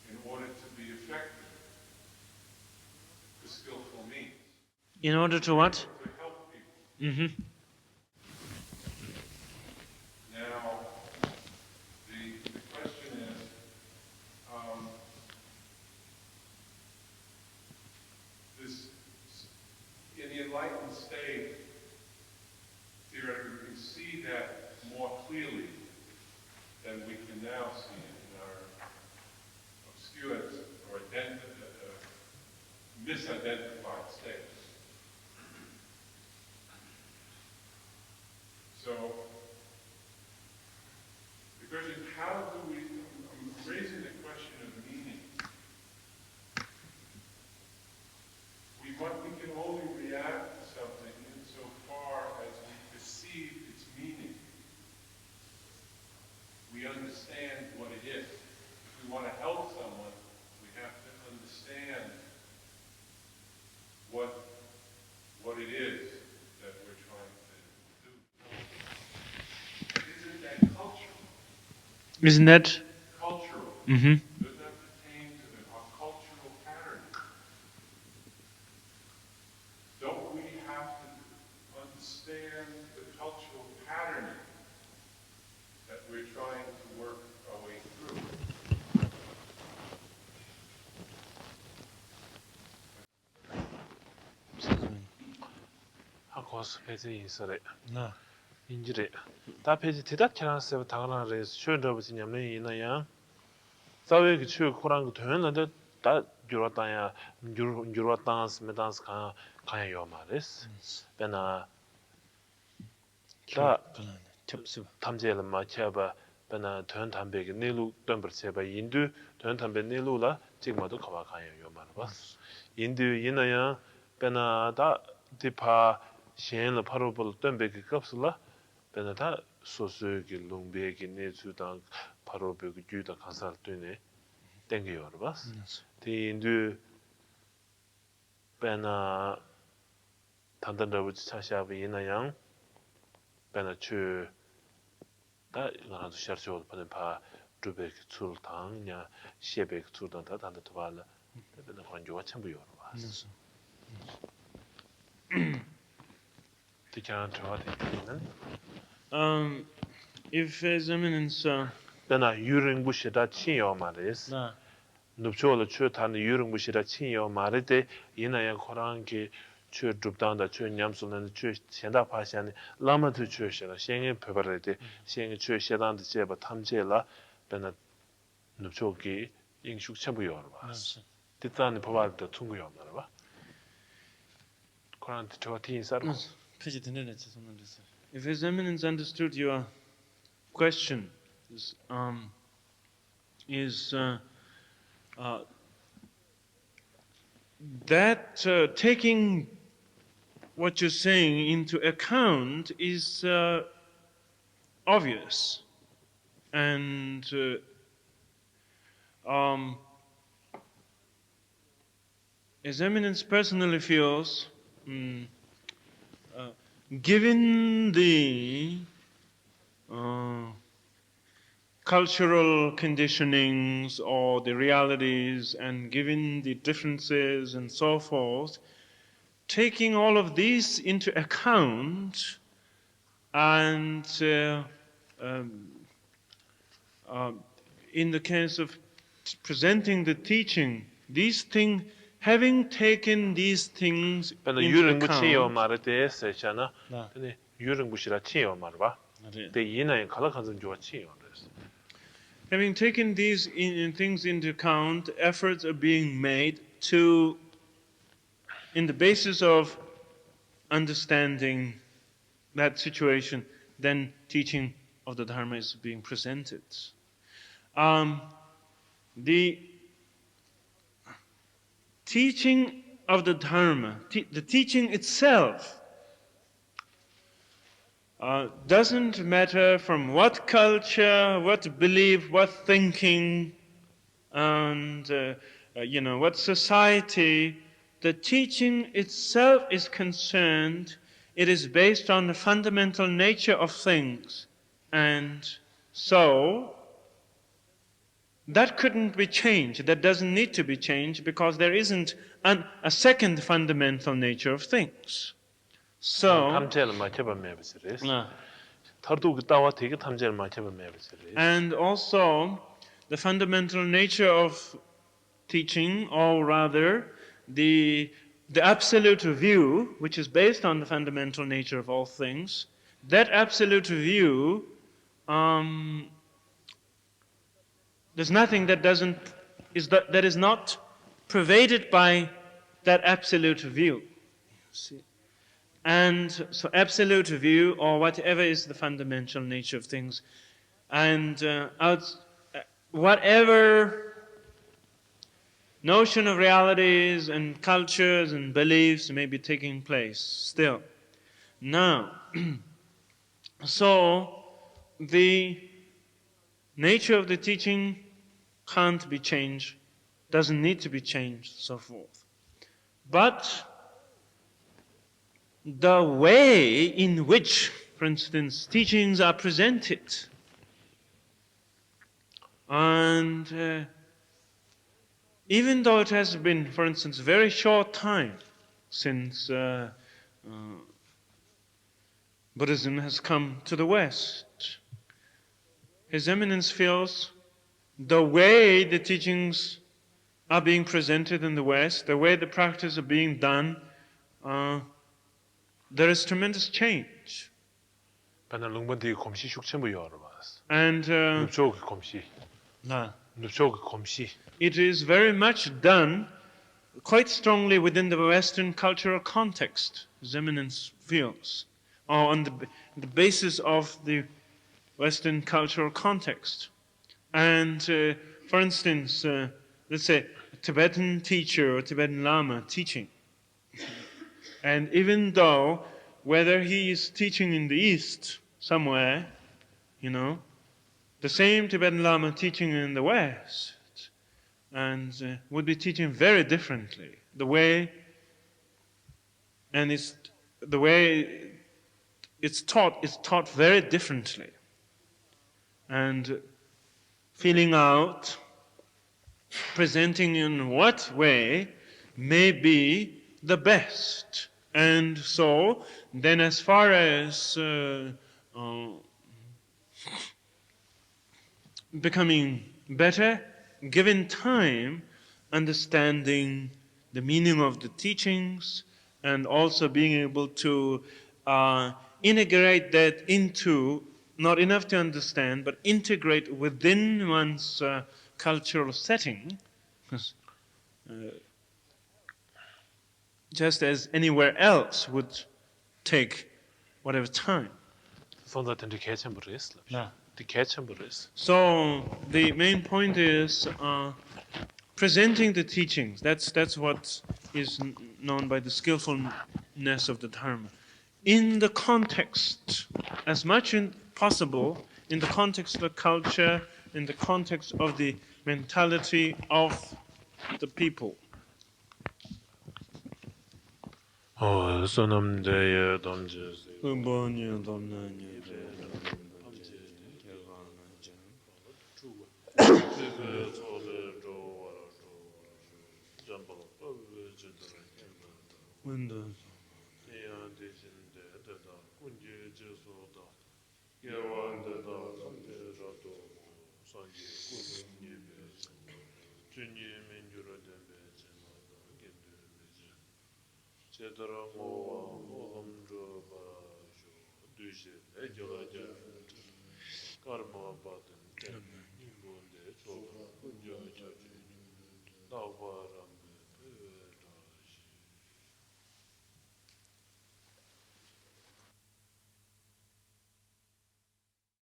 in order to be effective, the skillful means, In order to what? to help people. Mm-hmm. Now, the question is, this, in the enlightened state, theoretically, we can see that more clearly than we can now see it in our obscure or misidentified state. So, the question is, how do we, I'm raising the question of meaning. We can only react to something insofar as we perceive its meaning. We understand what it is. If we want to help someone, we have to understand what it is that we're trying to do. Isn't that cultural? Isn't that? Cultural. Mm-hmm. Does that pertain to our cultural pattern? Don't we have to understand the cultural patterning that we're trying to work our way through? 하고스 페이지 인서래 나. 인지래 다 페이지 대답 캐나스 당하나래 쇼더 버지냐면 이나야 사회의 추 코랑 그 되는데 다 유로다야 유로다스 메단스 가야 요 말레스 베나 다 접수. 탐제를 마쳐봐 베나 던 담배게 내루 덤버체바 인도 던 담배 내루라 지금도 가봐 가야 요 말봐 인도 이나야 베나 다 디파 시엔의 파로볼 덤베기 값을라 베나다 소소기 롱베기 내주당 파로베기 주다 간살 되네 땡겨요 봐스 디인도 베나 단단하고 차샤비 이나양 베나 추다 나도 셔츠 받는 파 두베기 출당냐 시베기 출당 다 단다 도발라 베나 관조가 참부요 봐스 If His Eminence 베나 유릉부시다 치요 말이스 나. 눕초를 추탄의 유릉부시다 치요 말이데 이나야 코랑기 추 줍단다 추 냠술는 추 현다 파시안이 라마드 추셔라 생에 페버레데 생에 추 셔단데 제바 탐제라 베나 눕초기 인숙 첨부요 봐 뜻단의 법알도 통구요 말아 코란트 저티 인사로 페이지 듣는 죄송합니다. If His Eminence understood your question, that taking what you're saying into account is obvious, and His Eminence personally feels, given the cultural conditionings or the realities, and given the differences and so forth, taking all of these into account and in the case of presenting the teaching, these things, having taken these things 베나 into 유릉부 치요 account, 말이데 세잖아 나. 근데 유릉부시라 치요 말봐 데 이나에 갈아가는 좋아 치요 having taken these things into account, efforts are being made to, in the basis of understanding that situation, then teaching of the Dharma is being presented. The teaching of the Dharma, the teaching itself, doesn't matter from what culture, what belief, what thinking, and what society the teaching itself is concerned. It is based on the fundamental nature of things, and so that couldn't be changed. That doesn't need to be changed because there isn't a second fundamental nature of things. So, 탐제를 맞춰봐 매버스레스. uh, 터도 그따와 되게 탐제를 맞춰봐 매버스레스. and also the fundamental nature of teaching, or rather the absolute view, which is based on the fundamental nature of all things, that absolute view, there's nothing that is not pervaded by that absolute view. See? And so absolute view, or whatever is the fundamental nature of things, and whatever notion of realities and cultures and beliefs may be taking place still. Now, so the nature of the teaching can't be changed, doesn't need to be changed, so forth. But the way in which, for instance, teachings are presented, and even though it has been, for instance, a very short time since Buddhism has come to the West, His Eminence feels the way the teachings are being presented in the West, the way the practice are being done, there is tremendous change. 반은 롱번디 검시 숙천부 여러 봤어. And 눕초기 검시. 눕초기 검시. it is very much done quite strongly within the Western cultural context, His Eminence feels, or on the basis of the Western cultural context. And for instance, let's say a Tibetan teacher or Tibetan Lama teaching. And even though whether he is teaching in the East somewhere, the same Tibetan Lama teaching in the West, and would be teaching very differently. The way it's taught very differently. And feeling out, presenting in what way may be the best. And so, then as far as becoming better, given time, understanding the meaning of the teachings, and also being able to integrate that into, not enough to understand, but integrate within one's cultural setting, just as anywhere else would take whatever time. 손자한테 개천부르스. 그 개천부르스. So the main point is presenting the teachings. That's what is known by the skillfulness of the Dharma. In the context, as much as possible, in the context of the culture, in the context of the mentality of the people. 소놈대의 덤지. karma badın